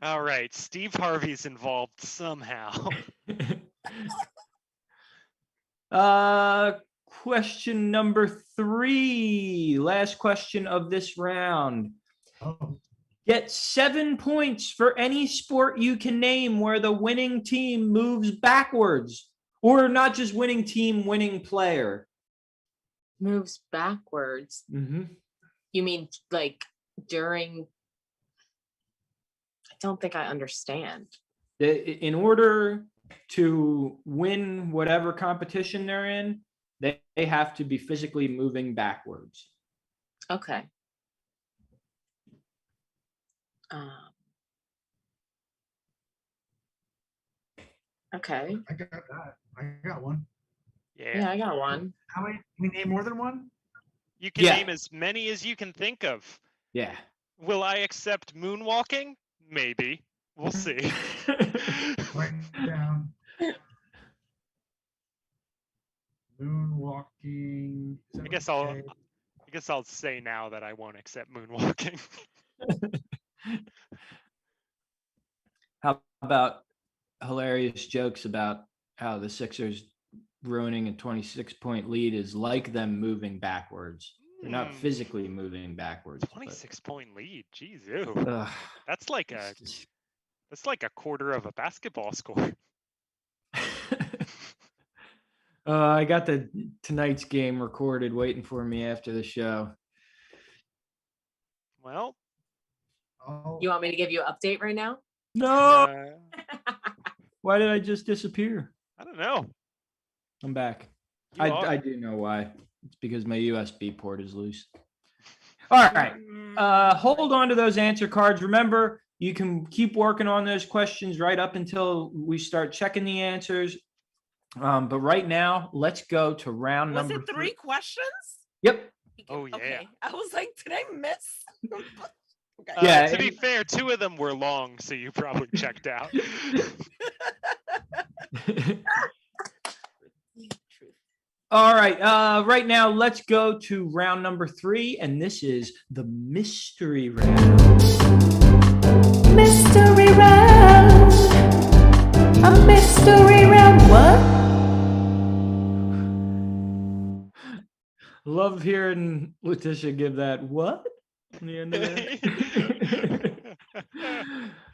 Speaker 5: All right, Steve Harvey's involved somehow.
Speaker 4: Question number 3. Last question of this round.
Speaker 6: Oh,
Speaker 4: Get 7 points for any sport you can name where the winning team moves backwards. Or not just winning team, winning player.
Speaker 8: Moves backwards.
Speaker 4: Mm-hmm.
Speaker 8: You mean like during? I don't think I understand.
Speaker 4: In order to win whatever competition they're in, they have to be physically moving backwards.
Speaker 8: Okay. Okay.
Speaker 6: I got that. I got one.
Speaker 8: Yeah, I got one.
Speaker 6: How many? Can we name more than one?
Speaker 5: You can
Speaker 4: Yeah.
Speaker 5: name as many as you can think of.
Speaker 4: Yeah.
Speaker 5: Will I accept moonwalking? Maybe. We'll see.
Speaker 6: Write it down. Moonwalking. Is that
Speaker 5: I guess
Speaker 6: okay?
Speaker 5: I'll say now that I won't accept moonwalking.
Speaker 4: How about hilarious jokes about how the Sixers ruining a 26-point lead is like them moving backwards? They're not physically moving backwards.
Speaker 5: 26-point lead. Jeez, ew.
Speaker 4: Ugh,
Speaker 5: That's like a quarter of a basketball score.
Speaker 4: I got tonight's game recorded waiting for me after the show.
Speaker 5: Well,
Speaker 6: Oh,
Speaker 8: You want me to give you an update right now?
Speaker 4: No. Why did I just disappear?
Speaker 5: I don't know.
Speaker 4: I'm back.
Speaker 5: You are.
Speaker 4: I do know why. It's because my USB port is loose. All right. Hold on to those answer cards. Remember, you can keep working on those questions right up until we start checking the answers. But right now, let's go to round
Speaker 7: Was
Speaker 4: number
Speaker 7: it 3 questions?
Speaker 4: Yep.
Speaker 5: Oh, yeah.
Speaker 7: Okay. I was like, did I miss? Okay.
Speaker 4: Yeah,
Speaker 5: To be
Speaker 4: and-
Speaker 5: fair, 2 of them were long, so you probably checked out.
Speaker 4: All right. Right now, let's go to round number 3, and this is the mystery round.
Speaker 9: Mystery round. A mystery round. What?
Speaker 4: Love hearing Letitia give that what on the end of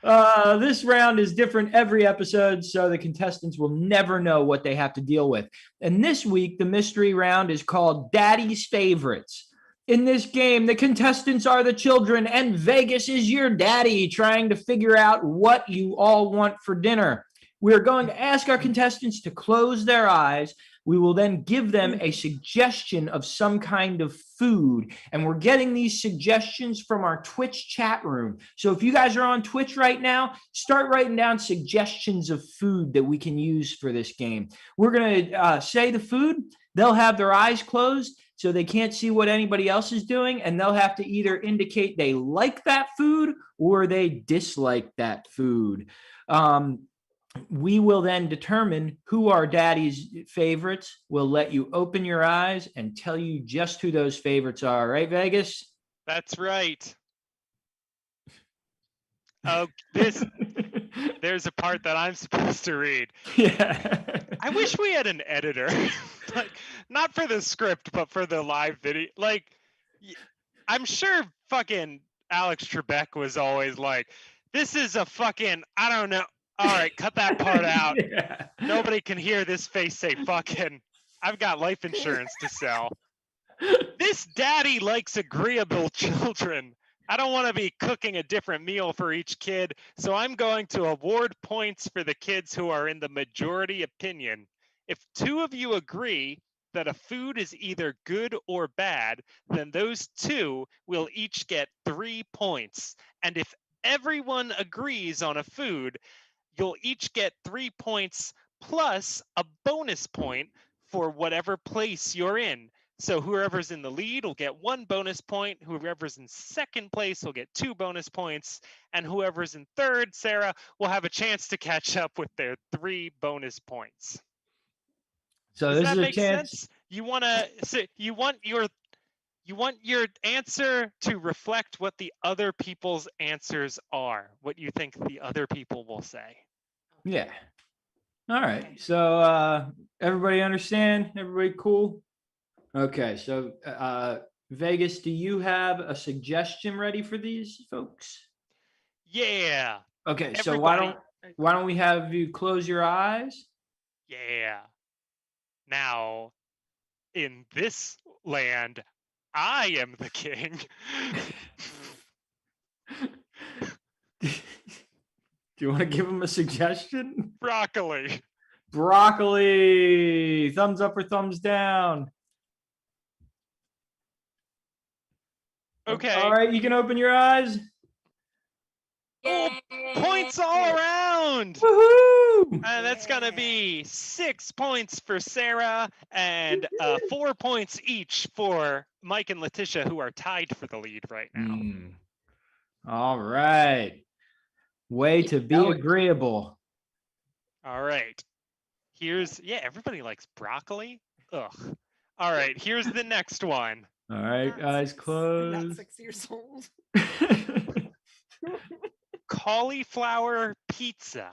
Speaker 4: that. This round is different every episode, so the contestants will never know what they have to deal with. And this week, the mystery round is called Daddy's Favorites. In this game, the contestants are the children, and Vegas is your daddy trying to figure out what you all want for dinner. We're going to ask our contestants to close their eyes. We will then give them a suggestion of some kind of food. And we're getting these suggestions from our Twitch chat room. So if you guys are on Twitch right now, start writing down suggestions of food that we can use for this game. We're going to say the food. They'll have their eyes closed so they can't see what anybody else is doing. And they'll have to either indicate they like that food or they dislike that food. We will then determine who are daddy's favorites. We'll let you open your eyes and tell you just who those favorites are. Right, Vegas?
Speaker 5: That's right. Oh, there's a part that I'm supposed to read.
Speaker 4: Yeah.
Speaker 5: I wish we had an editor. Like, not for the script, but for the live video. Like, I'm sure fucking Alex Trebek was always like, this is a fucking, I don't know. All right, cut that part out.
Speaker 4: Yeah.
Speaker 5: Nobody can hear this face say fucking, I've got life insurance to sell. This daddy likes agreeable children. I don't want to be cooking a different meal for each kid, so I'm going to award points for the kids who are in the majority opinion. If 2 of you agree that a food is either good or bad, then those 2 will each get 3 points. And if everyone agrees on a food, you'll each get 3 points plus a bonus point for whatever place you're in. So whoever's in the lead will get 1 bonus point. Whoever's in second place will get 2 bonus points. And whoever's in third, Sarah, will have a chance to catch up with their 3 bonus points.
Speaker 4: So
Speaker 5: Does
Speaker 4: this
Speaker 5: that
Speaker 4: is a
Speaker 5: make
Speaker 4: chance.
Speaker 5: sense? You want your answer to reflect what the other people's answers are, what you think the other people will say.
Speaker 4: Yeah. All right. So everybody understand? Everybody cool? Okay. So Vegas, do you have a suggestion ready for these folks?
Speaker 5: Yeah.
Speaker 4: Okay. So
Speaker 5: Everybody.
Speaker 4: why don't we have you close your eyes?
Speaker 5: Yeah. Now, in this land, I am the king.
Speaker 4: Do you want to give them a suggestion?
Speaker 5: Broccoli.
Speaker 4: Broccoli. Thumbs up or thumbs down?
Speaker 5: Okay.
Speaker 4: All right. You can open your eyes.
Speaker 5: Oh, points all around.
Speaker 4: Woohoo!
Speaker 5: That's going to be 6 points for Sarah and 4 points each for Mike and Letitia, who are tied for the lead right now.
Speaker 4: All right. Way to be agreeable.
Speaker 5: All right. Everybody likes broccoli. Ugh. All right. Here's the next one.
Speaker 4: All right, eyes
Speaker 7: Not
Speaker 4: closed.
Speaker 7: 6 years old.
Speaker 5: Cauliflower pizza.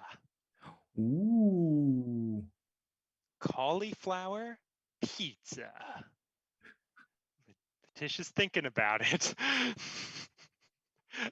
Speaker 4: Ooh.
Speaker 5: Cauliflower pizza. Letitia's thinking about it.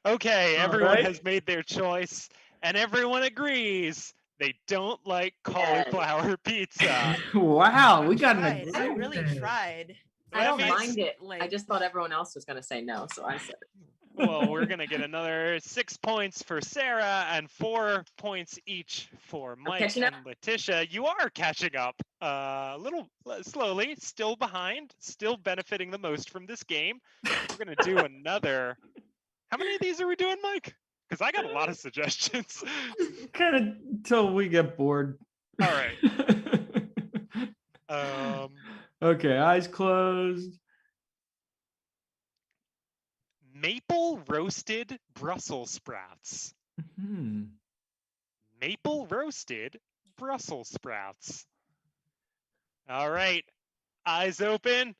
Speaker 5: Okay, everyone has made their choice, and everyone agrees they don't like cauliflower pizza.
Speaker 4: Wow, we got an
Speaker 7: I
Speaker 4: agreement.
Speaker 7: really tried.
Speaker 8: I don't
Speaker 5: That means-
Speaker 8: mind it. I
Speaker 7: Like-
Speaker 8: just thought everyone else was going to say no, so I said it.
Speaker 5: Well, we're gonna get another 6 points for Sarah and 4 points each for Mike
Speaker 8: catching
Speaker 5: and
Speaker 8: up.
Speaker 5: Letitia. You are catching up a little slowly, still behind, still benefiting the most from this game. We're gonna do another. How many of these are we doing, Mike? Because I got a lot of suggestions.
Speaker 4: Kind of until we get bored.
Speaker 5: All right.
Speaker 4: Okay, eyes closed.
Speaker 5: Maple roasted Brussels sprouts.
Speaker 4: Hmm.
Speaker 5: Maple roasted Brussels sprouts. All right, eyes open.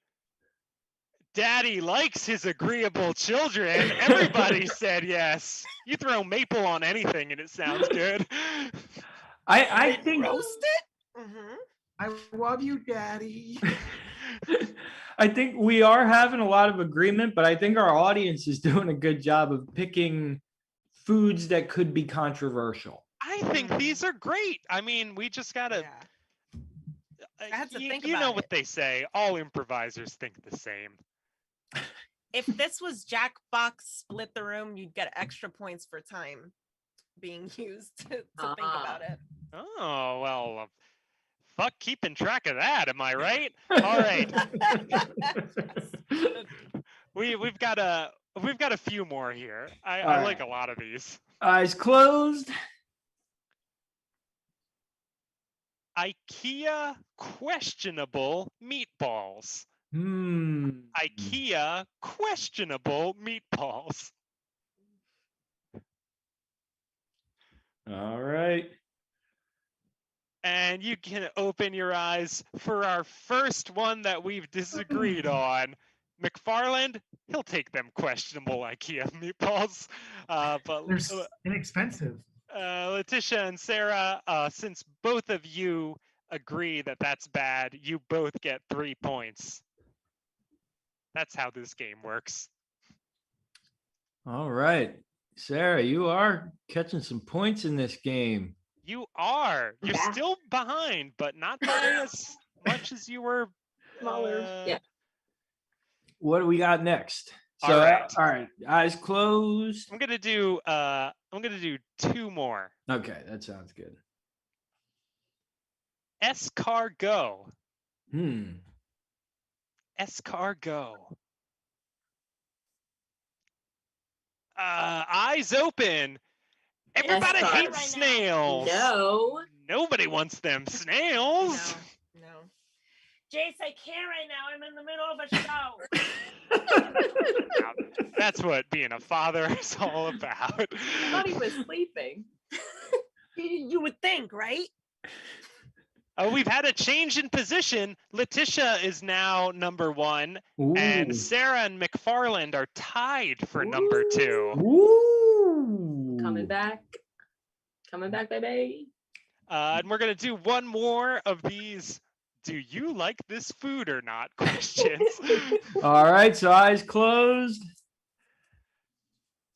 Speaker 5: Daddy likes his agreeable children. Everybody said yes. You throw maple on anything and it sounds good.
Speaker 4: I think
Speaker 7: Roast it? Mm-hmm.
Speaker 6: I love you, Daddy.
Speaker 4: I think we are having a lot of agreement, but I think our audience is doing a good job of picking foods that could be controversial.
Speaker 5: I think these are great. I mean, we just gotta.
Speaker 7: I had to think
Speaker 5: you
Speaker 7: about
Speaker 5: know
Speaker 7: it.
Speaker 5: what they say. All improvisers think the same.
Speaker 7: If this was Jackbox Split the Room, you'd get extra points for time being used to think about it.
Speaker 5: Oh well. Fuck keeping track of that, am I right? All right. We've got a few more here. I like a lot of these.
Speaker 4: Eyes closed.
Speaker 5: IKEA questionable meatballs. IKEA questionable meatballs.
Speaker 4: All right.
Speaker 5: And you can open your eyes for our first one that we've disagreed on. McFarland, he'll take them questionable IKEA meatballs. But
Speaker 6: They're inexpensive.
Speaker 5: Letitia and Sarah, since both of you agree that that's bad, you both get 3 points. That's how this game works.
Speaker 4: All right. Sarah, you are catching some points in this game.
Speaker 5: You are. You're
Speaker 8: Yeah.
Speaker 5: still behind, but not by as much as you were.
Speaker 8: Yeah.
Speaker 4: What do we got next?
Speaker 5: All right.
Speaker 4: All right. Eyes closed.
Speaker 5: I'm gonna do 2 more.
Speaker 4: Okay, that sounds good.
Speaker 5: Escargot.
Speaker 4: Hmm.
Speaker 5: Escargot. Eyes open. Everybody
Speaker 8: Escargot.
Speaker 5: hates snails.
Speaker 8: No.
Speaker 5: Nobody wants them snails.
Speaker 7: No. Jace, I can't right now. I'm in the middle of a show.
Speaker 5: That's what being a father is all about.
Speaker 8: I thought he was sleeping.
Speaker 7: You would think, right?
Speaker 5: Oh, we've had a change in position. Letitia is now number 1,
Speaker 4: Ooh.
Speaker 5: and Sarah and McFarland are tied for number 2.
Speaker 4: Ooh.
Speaker 8: Coming back, baby.
Speaker 5: And we're gonna do one more of these. Do you like this food or not? Questions.
Speaker 4: All right, so eyes closed.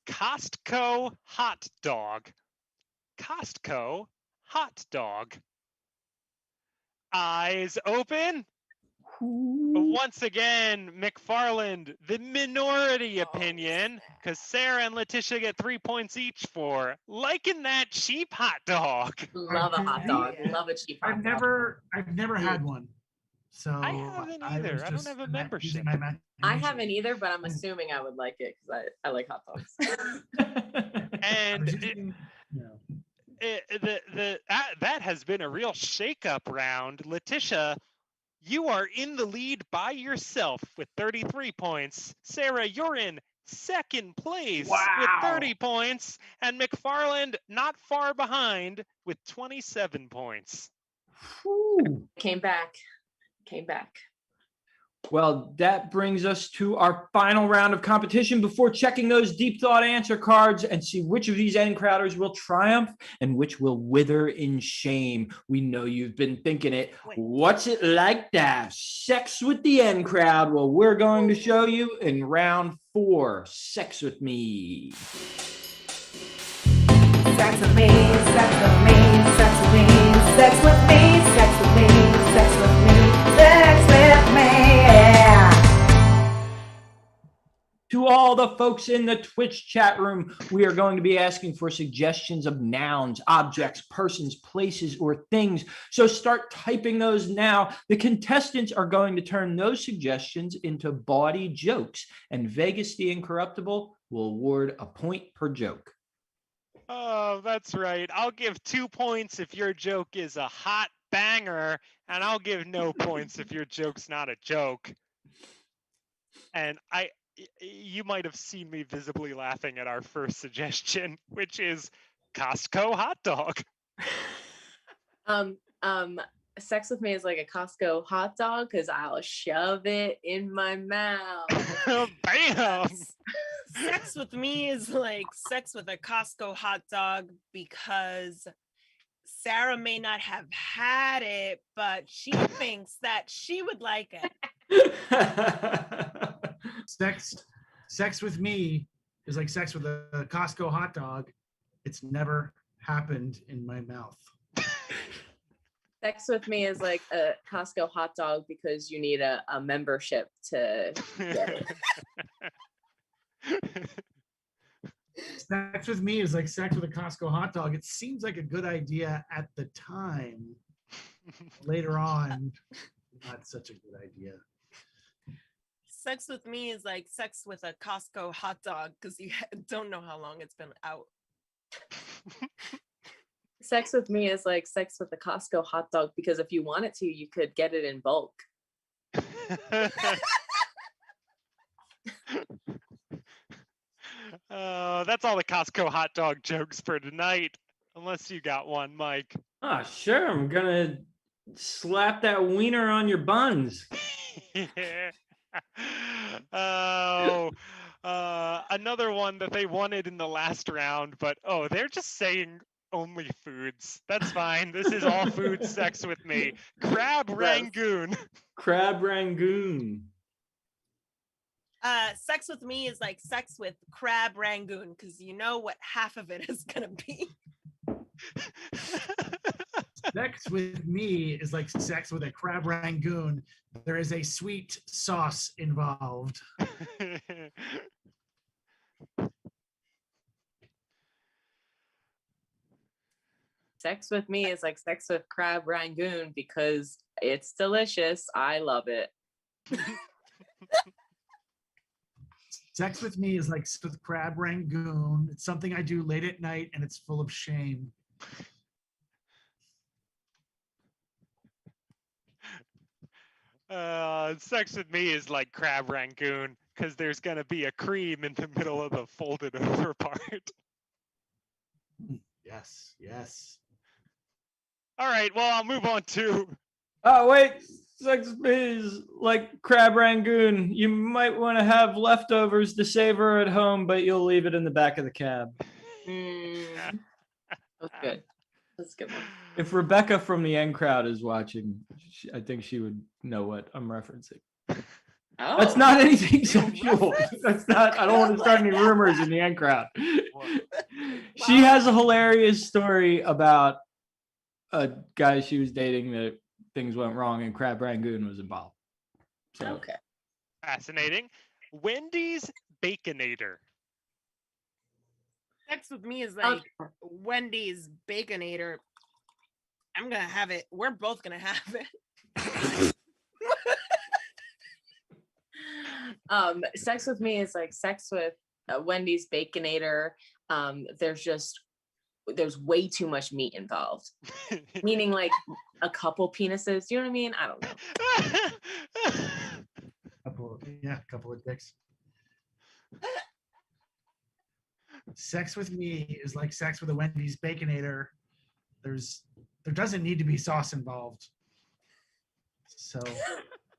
Speaker 5: Costco hot dog. Costco hot dog. Eyes open. Once again, McFarland, the minority opinion, because Sarah and Letitia get 3 points each for liking that cheap hot dog.
Speaker 8: Love a hot dog.
Speaker 7: Yeah.
Speaker 8: Love a cheap hot
Speaker 6: I've
Speaker 8: dog.
Speaker 6: never had one. So
Speaker 5: I haven't either.
Speaker 6: was
Speaker 5: I don't
Speaker 6: just
Speaker 5: have a
Speaker 6: using
Speaker 5: membership.
Speaker 6: my
Speaker 8: I
Speaker 6: imagination.
Speaker 8: haven't either, but I'm assuming I would like it because I like hot dogs.
Speaker 6: I
Speaker 5: And
Speaker 6: was using-
Speaker 5: that has been a real shake-up round. Letitia, you are in the lead by yourself with 33 points. Sarah, you're in second place with 30 points. And McFarland not far behind with 27 points.
Speaker 8: Came back.
Speaker 4: Well, that brings us to our final round of competition before checking those deep thought answer cards and see which of these end crowders will triumph and which will wither in shame. We know you've been thinking it.
Speaker 7: Wait.
Speaker 4: What's it like to have sex with the end crowd? Well, we're going to show you in round 4. Sex with me.
Speaker 9: Sex with me, sex with me, sex with me, sex with me, sex with me, sex with me, sex with me, yeah.
Speaker 4: To all the folks in the Twitch chat room, we are going to be asking for suggestions of nouns, objects, persons, places, or things. So start typing those now. The contestants are going to turn those suggestions into bawdy jokes, and Vegas the Incorruptible will award a point per joke.
Speaker 5: Oh, that's right. I'll give 2 points if your joke is a hot banger, and I'll give no points if your joke's not a joke. And you might have seen me visibly laughing at our first suggestion, which is Costco hot dog.
Speaker 8: Sex with me is like a Costco hot dog because I'll shove it in my mouth.
Speaker 5: Bam!
Speaker 7: Sex with me is like sex with a Costco hot dog because Sarah may not have had it, but she thinks that she would like it.
Speaker 6: Sex with me is like sex with a Costco hot dog. It's never happened in my mouth.
Speaker 8: Sex with me is like a Costco hot dog because you need a membership to get it.
Speaker 6: Sex with me is like sex with a Costco hot dog. It seems like a good idea at the time. Later on, not such a good idea.
Speaker 7: Sex with me is like sex with a Costco hot dog because you don't know how long it's been out.
Speaker 8: Sex with me is like sex with a Costco hot dog because if you wanted to, you could get it in bulk.
Speaker 5: That's all the Costco hot dog jokes for tonight. Unless you got one, Mike.
Speaker 4: Ah, sure. I'm gonna slap that wiener on your buns.
Speaker 5: Another one that they wanted in the last round, but they're just saying only foods. That's fine. This is all food sex with me. Crab Rangoon.
Speaker 4: Crab Rangoon.
Speaker 7: Sex with me is like sex with crab Rangoon because you know what half of it is gonna be.
Speaker 6: Sex with me is like sex with a crab Rangoon. There is a sweet sauce involved.
Speaker 8: Sex with me is like sex with crab Rangoon because it's delicious. I love it.
Speaker 6: Sex with me is like sex with crab Rangoon. It's something I do late at night and it's full of shame.
Speaker 5: Sex with me is like crab rangoon because there's gonna be a cream in the middle of the folded over part.
Speaker 6: Yes, yes.
Speaker 5: All right, well, I'll move on to.
Speaker 4: Oh, wait. Sex with me is like crab rangoon. You might want to have leftovers to savor at home, but you'll leave it in the back of the cab.
Speaker 8: That's good. That's a good one.
Speaker 4: If Rebecca from the N Crowd is watching, I think she would know what I'm referencing.
Speaker 8: Oh,
Speaker 4: That's not anything sexual. That's not. I don't want to start any rumors in the N Crowd. She has a hilarious story about a guy she was dating that things went wrong and crab rangoon was involved. So,
Speaker 8: okay.
Speaker 5: Fascinating. Wendy's Baconator.
Speaker 7: Sex with me is like Wendy's Baconator. I'm gonna have it. We're both gonna have it.
Speaker 8: Sex with me is like sex with Wendy's Baconator. There's way too much meat involved. Meaning like a couple penises. You know what I mean? I don't know.
Speaker 6: A couple of dicks. Sex with me is like sex with a Wendy's Baconator. There doesn't need to be sauce involved. So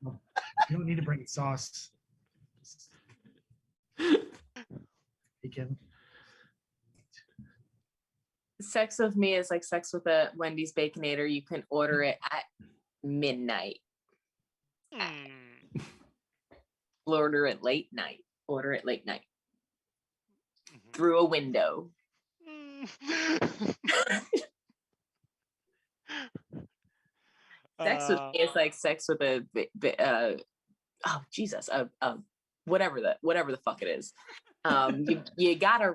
Speaker 6: you don't need to bring sauce. Bacon.
Speaker 8: Sex with me is like sex with a Wendy's Baconator. You can order it at midnight. Order it late night. Order it late night. Through a window. Sex with me is like sex with a whatever the fuck it is. You gotta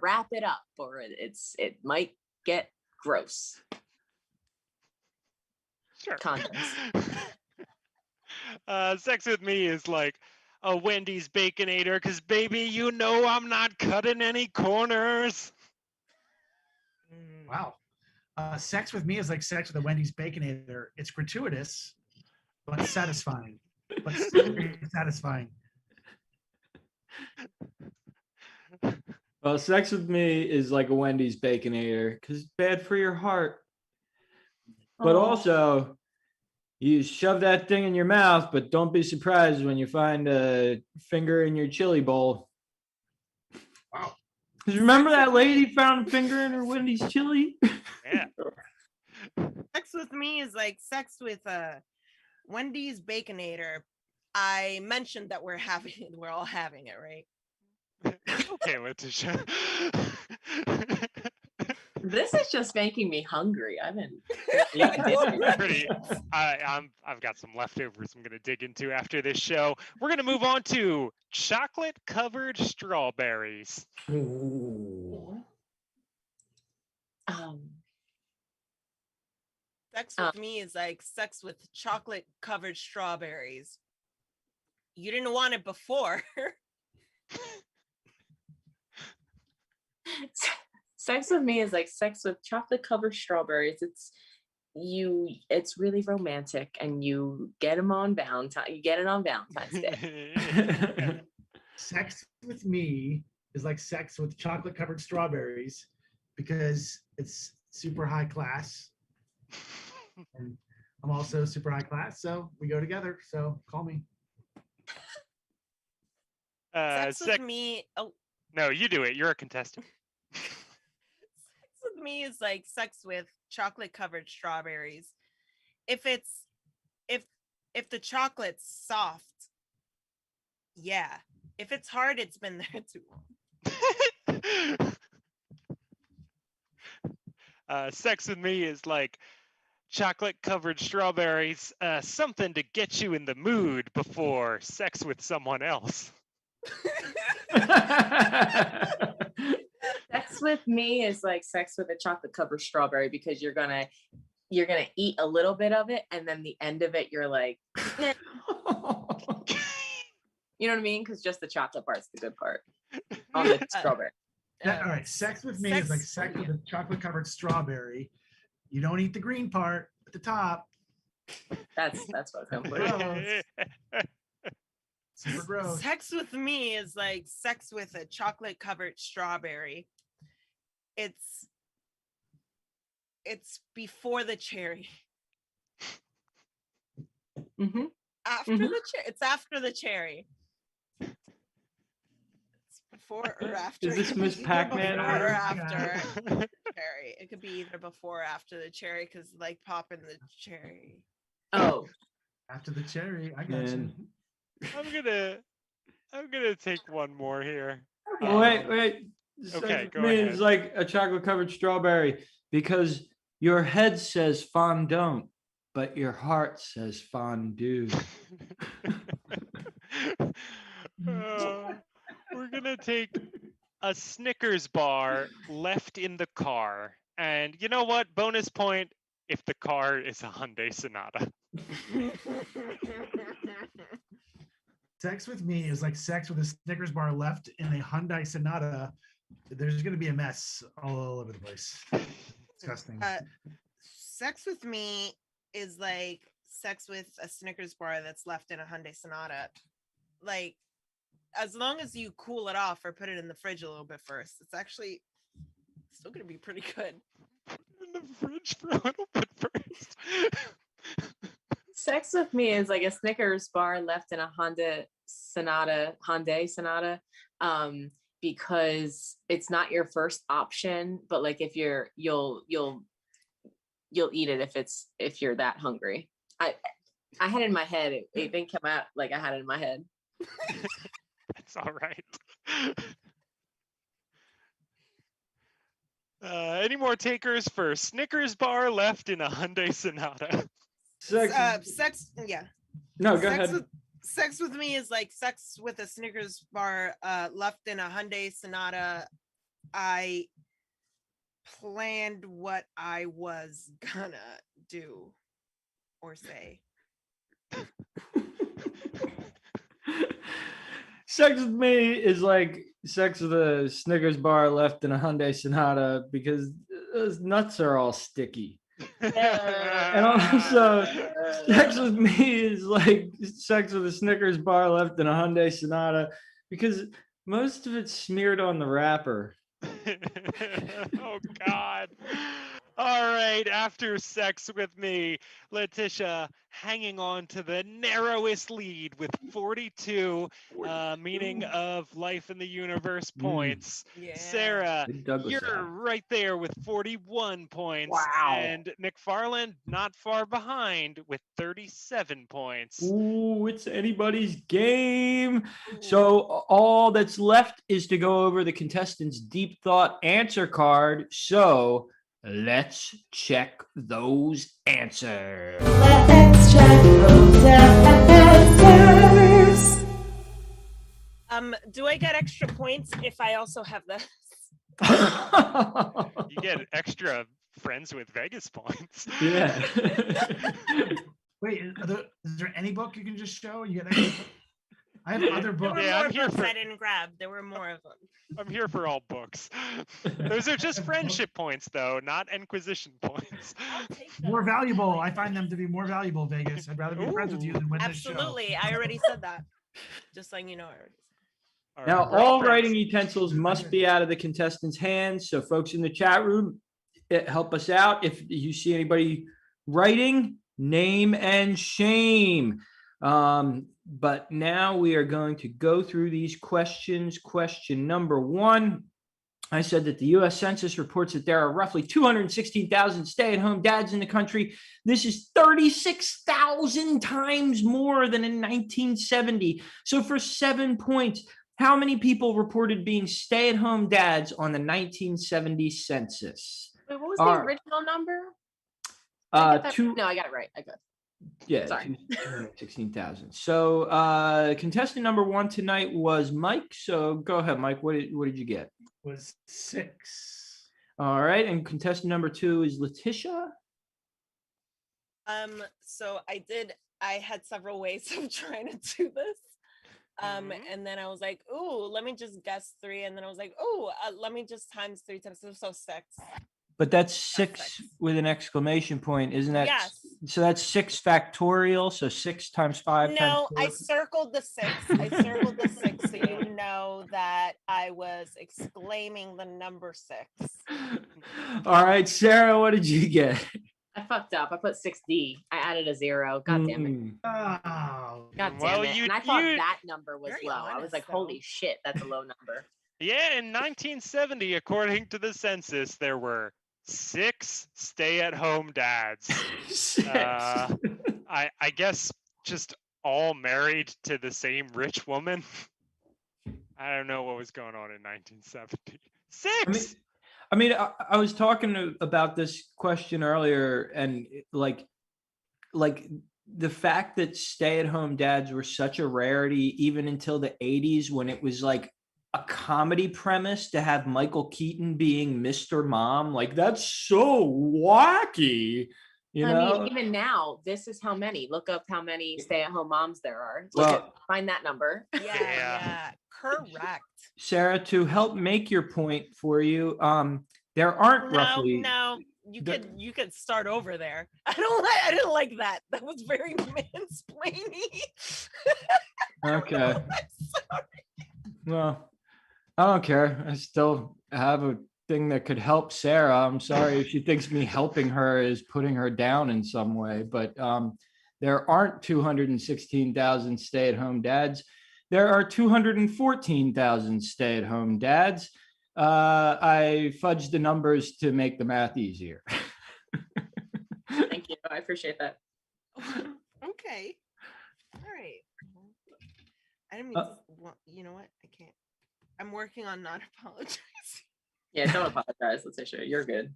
Speaker 8: wrap it up or it might get gross.
Speaker 5: Sure.
Speaker 8: Condoms.
Speaker 5: Sex with me is like a Wendy's Baconator because, baby, you know I'm not cutting any corners.
Speaker 6: Wow. Sex with me is like sex with a Wendy's Baconator. It's gratuitous, but satisfying. But satisfying.
Speaker 4: well, sex with me is like a Wendy's Baconator because it's bad for your heart. But also, you shove that thing in your mouth, but don't be surprised when you find a finger in your chili bowl.
Speaker 6: Wow.
Speaker 4: Because remember that lady found a finger in her Wendy's chili?
Speaker 5: Yeah.
Speaker 7: Sex with me is like sex with a Wendy's Baconator. I mentioned that we're all having it, right?
Speaker 5: Okay, Letitia.
Speaker 8: This is just making me hungry. I've been
Speaker 5: I've got some leftovers I'm gonna dig into after this show. We're gonna move on to chocolate covered strawberries.
Speaker 7: Sex with me is like sex with chocolate covered strawberries. You didn't want it before.
Speaker 8: Sex with me is like sex with chocolate covered strawberries. It's really romantic, and you get it on Valentine's Day.
Speaker 6: Sex with me is like sex with chocolate covered strawberries because it's super high class. And I'm also super high class, so we go together. So call me.
Speaker 7: Sex with me. Oh,
Speaker 5: no, you do it. You're a contestant.
Speaker 7: sex with me is like sex with chocolate covered strawberries. If the chocolate's soft, yeah. If it's hard, it's been there too long.
Speaker 5: Sex with me is like chocolate covered strawberries, something to get you in the mood before sex with someone else.
Speaker 8: Sex with me is like sex with a chocolate covered strawberry because you're gonna eat a little bit of it, and then the end of it you're like, eh. You know what I mean? Because just the chocolate part's the good part on the strawberry.
Speaker 6: All right, sex with me is like sex with a chocolate covered strawberry. You don't eat the green part at the top.
Speaker 8: That's what I was going for.
Speaker 6: Gross. Super gross.
Speaker 7: Sex with me is like sex with a chocolate covered strawberry. It's before the cherry.
Speaker 8: Mm-hmm.
Speaker 7: After the cherry. It's after the cherry. It's before or after.
Speaker 4: Is this
Speaker 7: It could
Speaker 4: Miss
Speaker 7: be either
Speaker 4: Pac-Man
Speaker 7: before
Speaker 4: over?
Speaker 7: or after the cherry. It could be either before or after the cherry because like popping the cherry.
Speaker 8: Oh,
Speaker 6: After the cherry, I got you.
Speaker 4: Man.
Speaker 5: I'm gonna take one more here.
Speaker 4: Wait.
Speaker 5: Okay,
Speaker 4: Sex
Speaker 5: go
Speaker 4: with me
Speaker 5: ahead.
Speaker 4: is like a chocolate covered strawberry because your head says fondant, but your heart says fondue.
Speaker 5: We're gonna take a Snickers bar left in the car, and you know what? Bonus point if the car is a Hyundai Sonata.
Speaker 6: Sex with me is like sex with a Snickers bar left in a Hyundai Sonata. There's going to be a mess all over the place. Disgusting.
Speaker 7: Sex with me is like sex with a Snickers bar that's left in a Hyundai Sonata. Like, as long as you cool it off or put it in the fridge a little bit first, it's actually still going to be pretty good.
Speaker 5: In the fridge for a little bit first.
Speaker 8: sex with me is like a Snickers bar left in a Hyundai Sonata, because it's not your first option, but like if you'll eat it if you're that hungry. I had it in my head. It didn't come out like I had it in my head.
Speaker 5: That's all right. Any more takers for Snickers bar left in a Hyundai Sonata?
Speaker 7: Sex, yeah.
Speaker 4: No, go ahead.
Speaker 7: Sex with me is like sex with a Snickers bar left in a Hyundai Sonata. I planned what I was gonna do or say.
Speaker 4: Sex with me is like sex with a Snickers bar left in a Hyundai Sonata because those nuts are all sticky. And also, sex with me is like sex with a Snickers bar left in a Hyundai Sonata because most of it's smeared on the wrapper.
Speaker 5: Oh God. All right, after sex with me, Letitia hanging on to the narrowest lead with 42 meaning of life in the universe points.
Speaker 7: Yeah.
Speaker 5: Sarah,
Speaker 4: Big Douglas
Speaker 5: you're
Speaker 4: out.
Speaker 5: right there with 41 points.
Speaker 4: Wow.
Speaker 5: And McFarland not far behind with 37 points.
Speaker 4: Ooh, it's anybody's game. So all that's left is to go over the contestants' deep thought answer card. So let's check those answers.
Speaker 9: Let's check those answers.
Speaker 7: Do I get extra points if I also have this?
Speaker 5: You get extra friends with Vegas points.
Speaker 4: Yeah.
Speaker 6: Wait, is there any book you can just show? You get extra? I have other
Speaker 7: There
Speaker 6: books.
Speaker 7: were
Speaker 5: Yeah,
Speaker 7: more
Speaker 5: I'm here
Speaker 7: books
Speaker 5: for-
Speaker 7: I didn't grab. There were more of them.
Speaker 5: I'm here for all books. Those are just friendship points, though, not Inquisition points.
Speaker 7: I'll take them.
Speaker 6: More valuable. I find them to be more valuable, Vegas. I'd rather be friends with you than win this show.
Speaker 7: Absolutely. I already said that. Just letting you know. I already said.
Speaker 5: All
Speaker 4: Now,
Speaker 5: right, we're all
Speaker 4: all
Speaker 5: friends.
Speaker 4: writing utensils must be out of the contestants' hands. So, folks in the chat room, help us out. If you see anybody writing, name and shame. But now we are going to go through these questions. Question number one. I said that the U.S. Census reports that there are roughly 216,000 stay-at-home dads in the country. This is 36,000 times more than in 1970. So for 7 points, how many people reported being stay-at-home dads on the 1970 census?
Speaker 8: Wait, what was the original number? Did I get that right? No, I got it right. I got it.
Speaker 4: Yeah,
Speaker 8: Sorry.
Speaker 4: 216,000. So contestant number one tonight was Mike. So go ahead, Mike. What did you get?
Speaker 6: Was 6.
Speaker 4: All right, and contestant number two is Letitia.
Speaker 7: So I had several ways of trying to do this. And then I was like, ooh, let me just guess 3. And then I was like, ooh, let me just times 3 times. So 6.
Speaker 4: But that's six
Speaker 7: six.
Speaker 4: with an exclamation point, isn't that?
Speaker 7: Yes.
Speaker 4: So that's 6 factorial. So 6 times 5 times
Speaker 7: No,
Speaker 4: 4.
Speaker 7: I circled the 6. I circled the 6 so you know that I was exclaiming the number 6.
Speaker 4: All right, Sarah, what did you get?
Speaker 8: I fucked up. I put 6D. I added a 0. God damn it.
Speaker 4: Mm.
Speaker 6: Oh,
Speaker 8: God
Speaker 5: Well,
Speaker 8: damn it.
Speaker 5: you-
Speaker 8: And I thought
Speaker 5: you-
Speaker 8: that number was
Speaker 7: Very
Speaker 8: low. I was
Speaker 7: honest,
Speaker 8: like,
Speaker 7: though.
Speaker 8: holy shit, that's a low number.
Speaker 5: Yeah, in 1970, according to the census, there were 6 stay-at-home dads.
Speaker 4: 6.
Speaker 5: I guess just all married to the same rich woman. I don't know what was going on in 1970. 6.
Speaker 4: I was talking about this question earlier, and like the fact that stay-at-home dads were such a rarity even until the 80s, when it was like a comedy premise to have Michael Keaton being Mr. Mom. Like, that's so wacky, you
Speaker 8: I
Speaker 4: know?
Speaker 8: mean, even now, this is how many. Look up how many stay-at-home moms there are.
Speaker 4: Well-
Speaker 8: Find that number.
Speaker 7: Yeah, correct.
Speaker 4: Sarah, to help make your point for you, there aren't roughly.
Speaker 7: No, you could start over there. I didn't like that. That was very mansplaining.
Speaker 4: Okay.
Speaker 7: I'm sorry.
Speaker 4: Well, I don't care. I still have a thing that could help Sarah. I'm sorry if she thinks me helping her is putting her down in some way, but there aren't 216,000 stay-at-home dads. There are 214,000 stay-at-home dads. I fudged the numbers to make the math easier.
Speaker 8: Thank you. I appreciate that.
Speaker 7: Okay. All right. I didn't mean to, you know what? I can't. I'm working on not apologizing.
Speaker 8: Yeah, don't apologize, Letitia. You're good.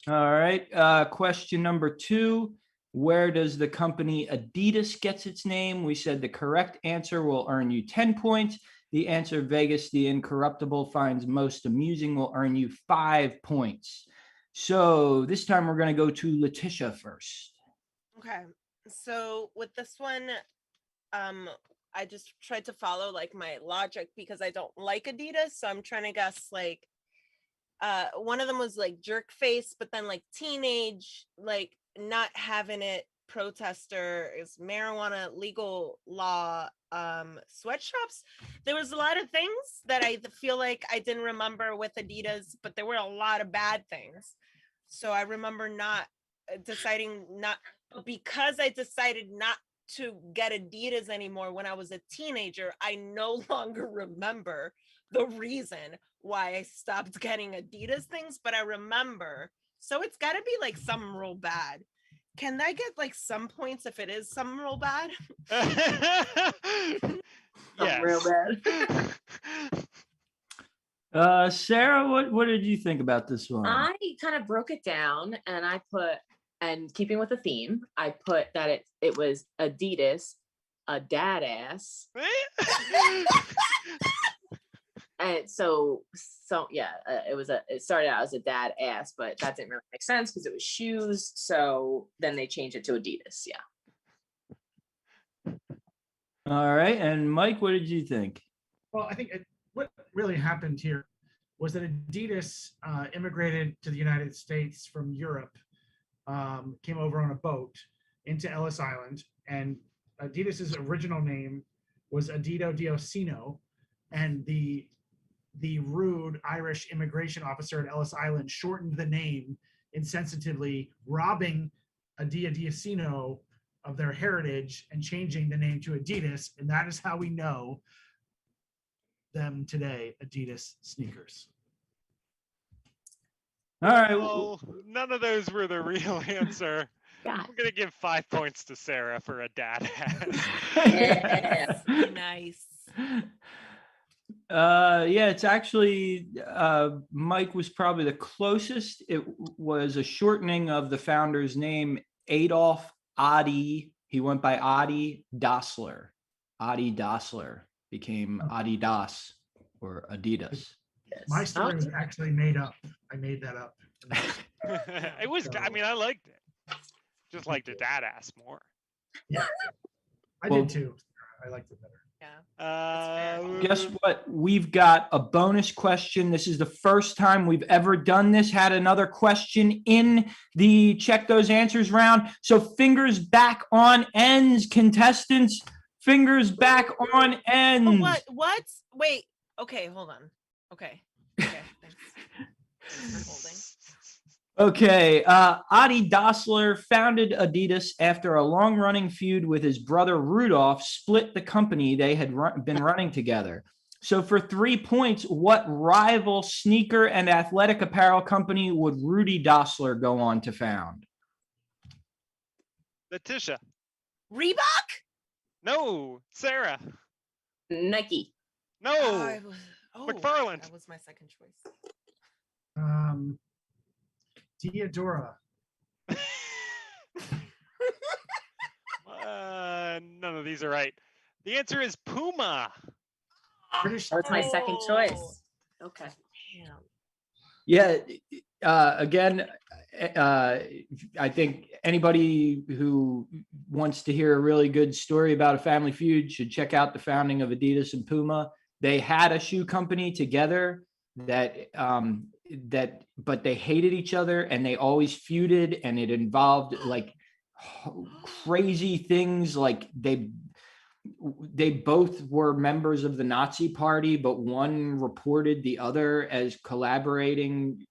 Speaker 4: All right. Question number 2. Where does the company Adidas gets its name? We said the correct answer will earn you 10 points. The answer Vegas the Incorruptible finds most amusing will earn you 5 points. So this time we're going to go to Letitia first.
Speaker 7: Okay. So with this one, I just tried to follow like my logic because I don't like Adidas. So I'm trying to guess like one of them was like jerk face, but then like teenage, like not having it, protester, is marijuana legal law, sweatshops. There was a lot of things that I feel like I didn't remember with Adidas, but there were a lot of bad things. So I remember not deciding not, because I decided not to get Adidas anymore when I was a teenager, I no longer remember the reason why I stopped getting Adidas things, but I remember. So it's got to be like something real bad. Can I get like some points if it is something real bad?
Speaker 5: Yes.
Speaker 8: Real bad.
Speaker 4: Sarah, what did you think about this one?
Speaker 8: I kind of broke it down and I put, and keeping with the theme, I put that it was Adidas, a dad ass. And so yeah, it started out as a dad ass, but that didn't really make sense because it was shoes. So then they changed it to Adidas. Yeah.
Speaker 4: All right. And Mike, what did you think?
Speaker 6: Well, I think what really happened here was that Adidas immigrated to the United States from Europe, came over on a boat into Ellis Island, and Adidas's original name was Adito Diocino, and the rude Irish immigration officer at Ellis Island shortened the name insensitively, robbing Adia Diocino of their heritage and changing the name to Adidas, and that is how we know them today, Adidas sneakers.
Speaker 4: All right.
Speaker 5: Well, none of those were the real answer.
Speaker 8: God.
Speaker 5: I'm gonna give 5 points to Sarah for a dad ass.
Speaker 8: Yeah.
Speaker 7: Nice.
Speaker 4: Yeah, it's actually Mike was probably the closest. It was a shortening of the founder's name, Adolf Adi. He went by Adi Dassler. Adi Dassler became Adidas or Adidas.
Speaker 6: My story was actually made up. I made that up.
Speaker 5: It was. I mean, I liked it. Just liked a dad ass more.
Speaker 6: Yeah, I
Speaker 4: Well-
Speaker 6: did too. I liked it better.
Speaker 4: Guess what? We've got a bonus question. This is the first time we've ever done this. Had another question in the check those answers round. So fingers back on ends, contestants. Fingers back on ends.
Speaker 7: What? Wait. Okay, hold on. Okay. Thanks. Thanks for holding.
Speaker 4: Okay, Adi Dassler founded Adidas after a long-running feud with his brother Rudolph split the company they had been running together. So for 3 points, what rival sneaker and athletic apparel company would Rudy Dassler go on to found?
Speaker 5: Letitia.
Speaker 7: Reebok?
Speaker 5: No. Sarah.
Speaker 8: Nike.
Speaker 5: No.
Speaker 7: Oh,
Speaker 5: McFarland.
Speaker 7: that was my second choice.
Speaker 6: Theodora.
Speaker 5: None of these are right. The answer is Puma.
Speaker 6: British.
Speaker 8: That was my second choice. Okay.
Speaker 7: Damn.
Speaker 4: Yeah, again, I think anybody who wants to hear a really good story about a family feud should check out the founding of Adidas and Puma. They had a shoe company together but they hated each other and they always feuded, and it involved like crazy things. Like they both were members of the Nazi party, but one reported the other as collaborating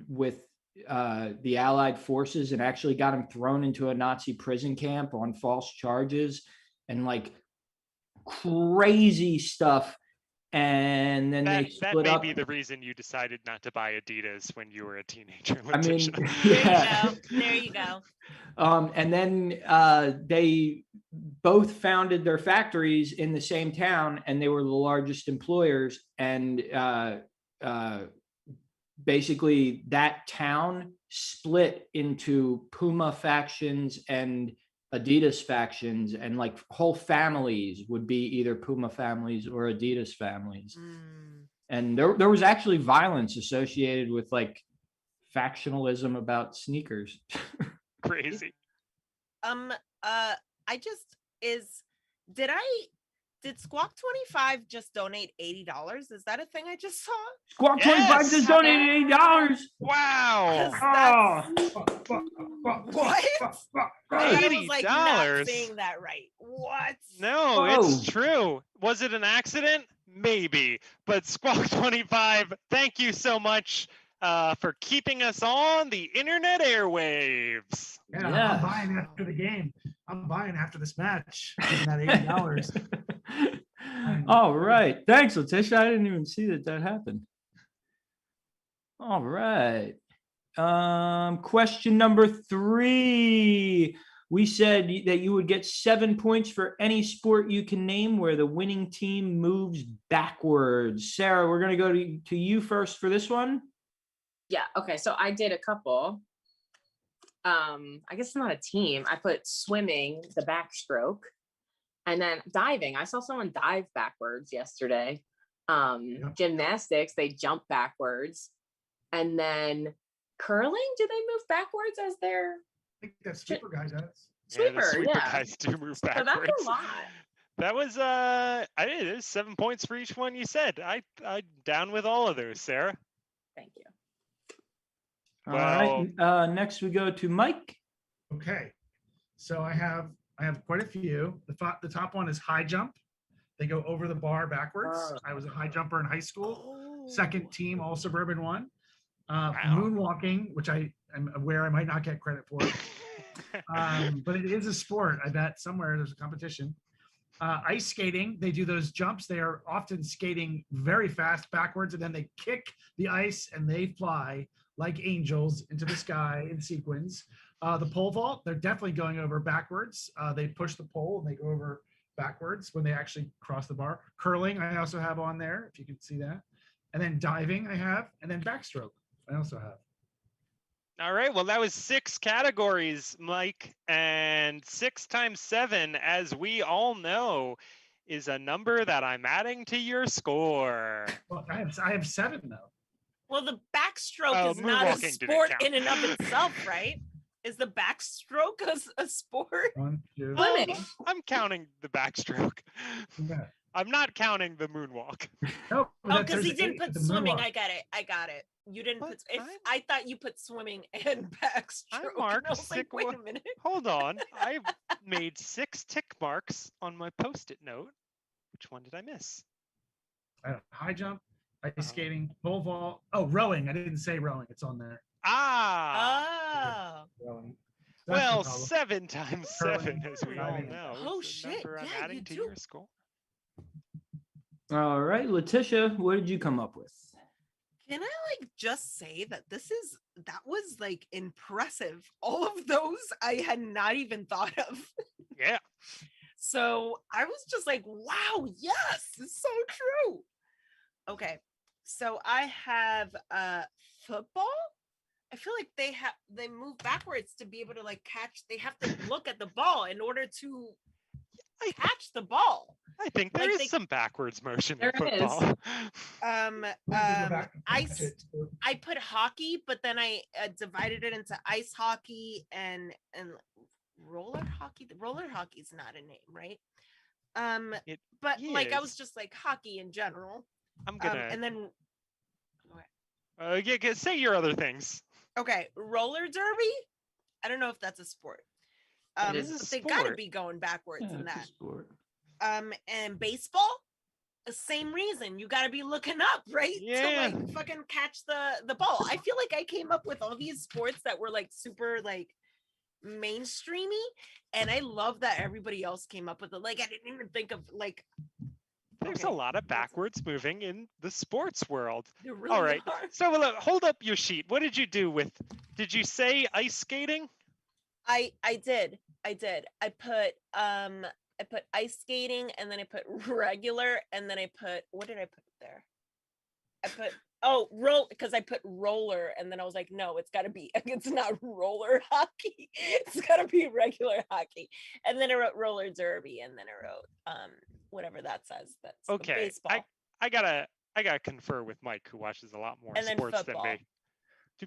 Speaker 4: with the Allied forces and actually got him thrown into a Nazi prison camp on false charges and like crazy stuff. And then they
Speaker 5: That
Speaker 4: split
Speaker 5: may
Speaker 4: up.
Speaker 5: be the reason you decided not to buy Adidas when you were a teenager.
Speaker 4: I mean,
Speaker 5: Letitia.
Speaker 4: yeah.
Speaker 7: There you go.
Speaker 4: And then they both founded their factories in the same town, and they were the largest employers. And basically, that town split into Puma factions and Adidas factions, and like whole families would be either Puma families or Adidas families. And there was actually violence associated with like factionalism about sneakers.
Speaker 5: Crazy.
Speaker 7: Did Squawk 25 just donate $80? Is that a thing I just saw?
Speaker 4: Squawk 25
Speaker 5: Yes!
Speaker 4: just donated $80.
Speaker 5: Wow.
Speaker 7: 'Cause What? I was like not
Speaker 5: $80?
Speaker 7: saying that right. What?
Speaker 5: No,
Speaker 4: Whoa.
Speaker 5: it's true. Was it an accident? Maybe. But Squawk 25, thank you so much for keeping us on the internet airwaves.
Speaker 6: Yeah,
Speaker 4: Yeah.
Speaker 6: I'm buying after the game. I'm buying after this match. That $80.
Speaker 4: All right. Thanks, Letitia. I didn't even see that happened. All right. Question number 3. We said that you would get 7 points for any sport you can name where the winning team moves backwards. Sarah, we're going to go to you first for this one.
Speaker 8: Yeah. Okay. So I did a couple. I guess it's not a team. I put swimming, the backstroke, and then diving. I saw someone dive backwards yesterday. Gymnastics, they jump backwards. And then curling, do they move backwards as their
Speaker 6: I think that sweeper guy does.
Speaker 8: sweeper?
Speaker 5: The sweeper
Speaker 8: Yeah.
Speaker 5: guys do move
Speaker 8: So
Speaker 5: backwards.
Speaker 8: that's a lot.
Speaker 5: That was it is 7 points for each one you said. I down with all of those, Sarah.
Speaker 8: Thank you.
Speaker 4: All right. Next we go to Mike.
Speaker 6: Okay, so I have quite a few. The top one is high jump. They go over the bar backwards. I was a high jumper in high school. Second team, all suburban one. Moonwalking, which I am aware I might not get credit for, but it is a sport. I bet somewhere there's a competition. Ice skating, they do those jumps. They are often skating very fast backwards, and then they kick the ice and they fly like angels into the sky in sequins. The pole vault, they're definitely going over backwards. They push the pole and they go over backwards when they actually cross the bar. Curling, I also have on there, if you can see that. And then diving, I have. And then backstroke, I also have.
Speaker 5: All right, well, that was 6 categories, Mike, and 6 times 7, as we all know, is a number that I'm adding to your score.
Speaker 6: Well, I have 7 though.
Speaker 7: Well, the backstroke
Speaker 5: Oh,
Speaker 7: is not a
Speaker 5: moonwalking didn't
Speaker 7: sport
Speaker 5: count.
Speaker 7: in and of itself, right? Is the backstroke a sport?
Speaker 6: 1, 2.
Speaker 8: Swimming.
Speaker 5: I'm counting the backstroke.
Speaker 6: Yeah.
Speaker 5: I'm not counting the moonwalk.
Speaker 6: No,
Speaker 7: Oh, because he didn't
Speaker 6: eight
Speaker 7: put
Speaker 6: with the
Speaker 7: swimming.
Speaker 6: moonwalk.
Speaker 7: I got it. You didn't
Speaker 5: What?
Speaker 7: put. If I thought you put swimming and backstroke,
Speaker 5: I
Speaker 7: and
Speaker 5: marked
Speaker 7: I was like,
Speaker 5: six.
Speaker 7: wait a minute.
Speaker 5: Hold on. I made 6 tick marks on my post-it note. Which one did I miss?
Speaker 6: High jump, ice
Speaker 5: Uh-oh.
Speaker 6: skating, pole vault. Oh, rowing. I didn't say rowing. It's on there.
Speaker 5: Ah.
Speaker 7: Oh.
Speaker 6: Rowing. That's no
Speaker 5: Well,
Speaker 6: problem.
Speaker 5: 7 times 7,
Speaker 6: Curling,
Speaker 5: as we all
Speaker 6: diving.
Speaker 5: know,
Speaker 7: Oh,
Speaker 5: is the
Speaker 7: shit.
Speaker 5: number I'm
Speaker 7: Yeah,
Speaker 5: adding
Speaker 7: you
Speaker 5: to
Speaker 7: do.
Speaker 5: your score.
Speaker 4: All right, Letitia, what did you come up with?
Speaker 7: Can I just say that that was impressive. All of those I had not even thought of.
Speaker 5: Yeah.
Speaker 7: So I was just like, wow, yes, it's so true. Okay. So I have football. I feel like they move backwards to be able to catch. They have to look at the ball in order to catch the ball.
Speaker 5: I think there is some backwards motion in
Speaker 8: There
Speaker 5: football.
Speaker 8: is.
Speaker 7: I put hockey, but then I divided it into ice hockey and roller hockey. Roller hockey is not a name, right? But I was just hockey in general.
Speaker 5: I'm gonna
Speaker 7: and then
Speaker 5: say your other things.
Speaker 7: okay, roller derby. I don't know if that's a sport.
Speaker 5: It is a
Speaker 7: they
Speaker 5: sport.
Speaker 7: gotta be going backwards in
Speaker 4: it's a
Speaker 7: that.
Speaker 4: sport.
Speaker 7: And baseball, the same reason. You gotta be looking up, right?
Speaker 5: Yeah.
Speaker 7: To fucking catch the ball. I feel like I came up with all these sports that were super mainstreamy, and I love that everybody else came up with it. I didn't even think of
Speaker 5: There's a lot of backwards moving in the sports world.
Speaker 7: There really
Speaker 5: All right.
Speaker 7: are.
Speaker 5: So hold up your sheet. What did you do with? Did you say ice skating?
Speaker 7: I did. I put ice skating, and then I put regular, and then I put, what did I put there? I put because I put roller, and then I was like, no, it's not roller hockey. It's gotta be regular hockey. And then I wrote roller derby, and then I wrote whatever that says. That's
Speaker 5: Okay.
Speaker 7: baseball.
Speaker 5: I gotta confer with Mike, who watches a lot more
Speaker 7: And then
Speaker 5: sports than
Speaker 7: football.
Speaker 5: me. Do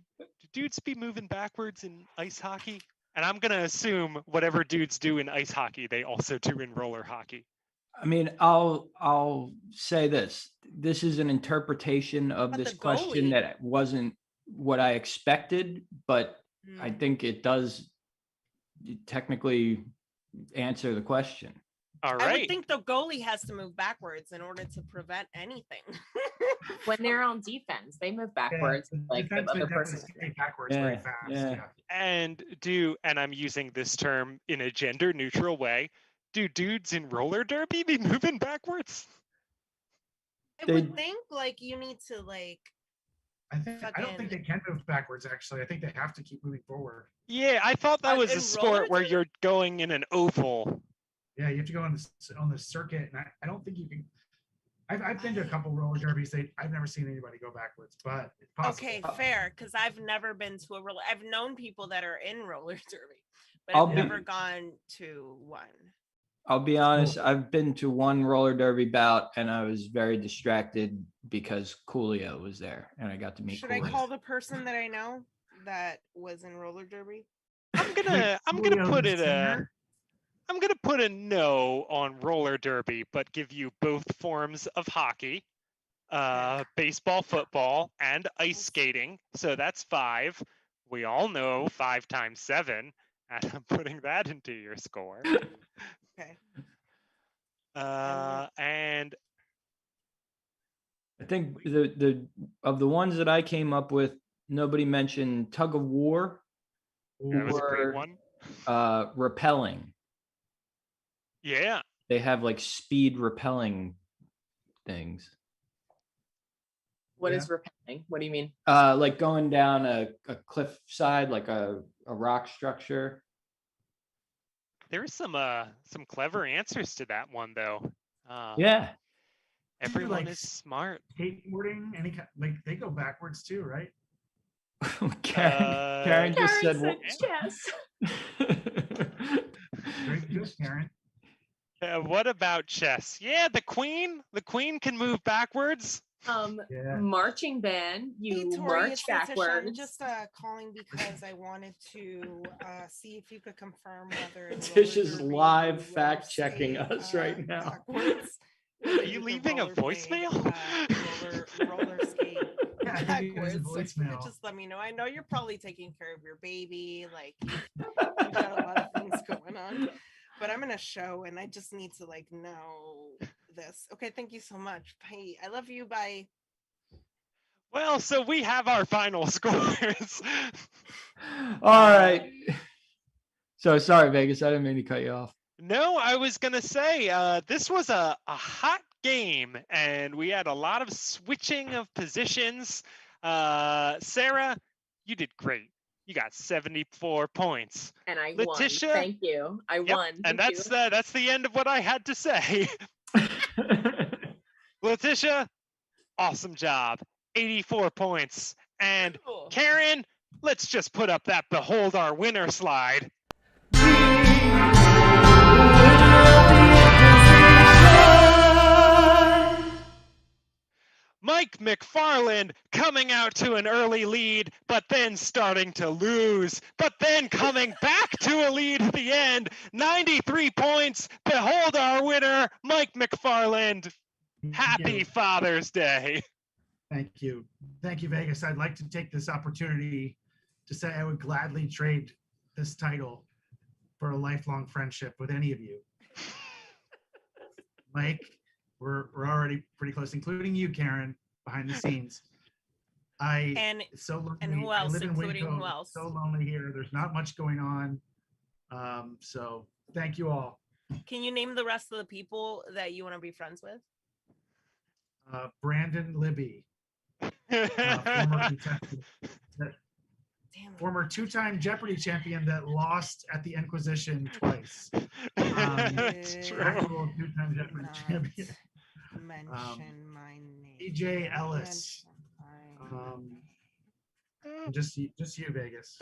Speaker 5: dudes be moving backwards in ice hockey? And I'm gonna assume whatever dudes do in ice hockey, they also do in roller hockey.
Speaker 4: I mean, I'll say this. This is an interpretation of
Speaker 7: But
Speaker 4: this
Speaker 7: the
Speaker 4: question
Speaker 7: goalie-
Speaker 4: that wasn't what I expected, but I think it does technically answer the question.
Speaker 5: All
Speaker 7: I
Speaker 5: right.
Speaker 7: would think the goalie has to move backwards in order to prevent anything.
Speaker 8: When they're on defense, they move backwards. The other person.
Speaker 6: Backwards very fast.
Speaker 4: yeah.
Speaker 5: And I'm using this term in a gender neutral way. Do dudes in roller derby be moving backwards?
Speaker 7: I would think you need to
Speaker 6: I don't think they can move backwards. Actually, I think they have to keep moving forward.
Speaker 5: Yeah, I thought that was
Speaker 7: in
Speaker 5: a sport
Speaker 7: roller
Speaker 5: where
Speaker 7: derby?
Speaker 5: you're going in an oval.
Speaker 6: Yeah, you have to go on the circuit, and I don't think you can. I've been to a couple roller derbies. I've never seen anybody go backwards, but it's possible.
Speaker 7: Okay, fair, because I've never been to a roller. I've known people that are in roller derby, but
Speaker 4: I'll
Speaker 7: I've
Speaker 4: be-
Speaker 7: never gone to one.
Speaker 4: I'll be honest, I've been to one roller derby bout and I was very distracted because Coolio was there and I got to meet
Speaker 7: Should I
Speaker 4: Coolio.
Speaker 7: call the person that I know that was in roller derby?
Speaker 5: I'm gonna put a no on roller derby, but give you both forms of hockey, baseball, football, and ice skating. So that's 5. We all know 5 times 7, and I'm putting that into your score.
Speaker 7: Okay.
Speaker 5: And
Speaker 4: I think the of the ones that I came up with, nobody mentioned tug of war
Speaker 5: that was a great
Speaker 4: or
Speaker 5: one.
Speaker 4: rappelling.
Speaker 5: Yeah.
Speaker 4: They have speed rappelling things.
Speaker 8: What is repelling? What do you mean?
Speaker 4: Like going down a cliff side, like a rock structure.
Speaker 5: There's some clever answers to that one though.
Speaker 4: Yeah.
Speaker 5: Everyone is smart.
Speaker 6: Skateboarding, any kind, they go backwards too, right?
Speaker 4: Karen just said
Speaker 8: yes.
Speaker 6: Very good, Karen.
Speaker 5: What about chess? Yeah, the queen can move backwards.
Speaker 8: Marching band, you march backwards.
Speaker 7: I'm just calling because I wanted to see if you could confirm whether
Speaker 4: Tish is live fact checking us right now.
Speaker 7: backwards.
Speaker 5: Are you leaving a voicemail?
Speaker 7: Roller skate.
Speaker 6: Yeah, I think it was a
Speaker 7: backwards. So if you could
Speaker 6: voicemail.
Speaker 7: just let me know. I know you're probably taking care of your baby. Like you've got a lot of things going on. But I'm in a show and I just need to like know this. Okay, thank you so much. Bye. I love you. Bye.
Speaker 5: Well, so we have our final scores.
Speaker 4: All right. So sorry, Vegas. I didn't mean to cut you off.
Speaker 5: No, I was going to say this was a hot game, and we had a lot of switching of positions. Sarah, you did great. You got 74 points.
Speaker 8: And I
Speaker 5: Letitia,
Speaker 8: won. Thank you. I
Speaker 5: Yep,
Speaker 8: won.
Speaker 5: and
Speaker 8: Thank you.
Speaker 5: that's the end of what I had to say. Letitia, awesome job. 84 points. And
Speaker 7: Cool.
Speaker 5: Karen, let's just put up that Behold Our Winner slide. Mike McFarland coming out to an early lead, but then starting to lose, but then coming back to a lead at the end. 93 points. Behold our winner, Mike McFarland. Happy Father's Day.
Speaker 6: Thank you. Thank you, Vegas. I'd like to take this opportunity to say I would gladly trade this title for a lifelong friendship with any of you. Mike, we're already pretty close, including you, Karen, behind the scenes.
Speaker 7: And
Speaker 6: It's so lonely.
Speaker 7: and who
Speaker 6: I
Speaker 7: else,
Speaker 6: live in
Speaker 7: including
Speaker 6: Waco.
Speaker 7: who else?
Speaker 6: It's so lonely here. There's not much going on. So thank you all.
Speaker 7: can you name the rest of the people that you want to be friends with?
Speaker 6: Brandon Libby, former contestant,
Speaker 7: Damn it.
Speaker 6: former two-time Jeopardy champion that lost at the Inquisition twice.
Speaker 5: That's true.
Speaker 6: Actual two-time Jeopardy
Speaker 7: Not
Speaker 6: champion.
Speaker 7: mention my name.
Speaker 6: EJ
Speaker 7: Not
Speaker 6: Ellis.
Speaker 7: mention my-
Speaker 6: Just you, Vegas.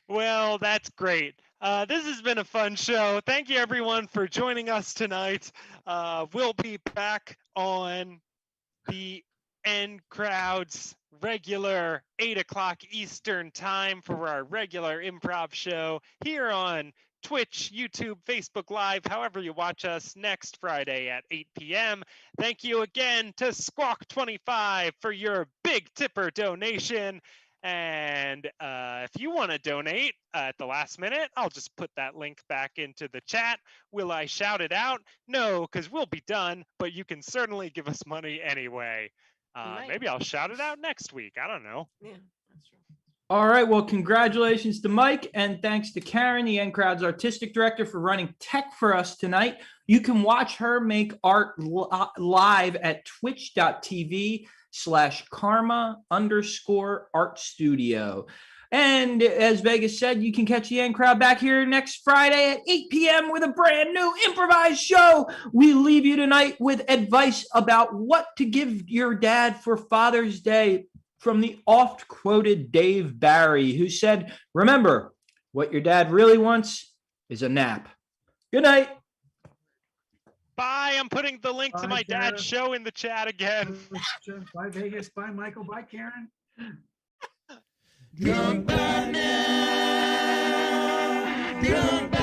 Speaker 5: Well, that's great. This has been a fun show. Thank you, everyone, for joining us tonight. We'll be back on the N Crowd's regular 8 o'clock Eastern time for our regular improv show here on Twitch, YouTube, Facebook Live, however you watch us, next Friday at 8 p.m. Thank you again to Squawk25 for your big tipper donation. And if you want to donate at the last minute, I'll just put that link back into the chat. Will I shout it out? No, because we'll be done, but you can certainly give us money anyway.
Speaker 7: Might.
Speaker 5: Maybe I'll shout it out next week. I don't know.
Speaker 7: Yeah, that's true.
Speaker 4: All right. Well, congratulations to Mike, and thanks to Karen, the N Crowd's artistic director, for running tech for us tonight. You can watch her make art live at twitch.tv/karma_art studio. And as Vegas said, you can catch the N Crowd back here next Friday at 8 p.m. with a brand new improvised show. We leave you tonight with advice about what to give your dad for Father's Day from the oft-quoted Dave Barry, who said, "Remember, what your dad really wants is a nap." Good night.
Speaker 5: Bye. I'm putting the link to
Speaker 6: Bye,
Speaker 5: my
Speaker 6: Sarah.
Speaker 5: dad's show in the chat again.
Speaker 6: Bye, Vegas. Bye, Michael. Bye, Karen.
Speaker 3: Goodbye now. Goodbye.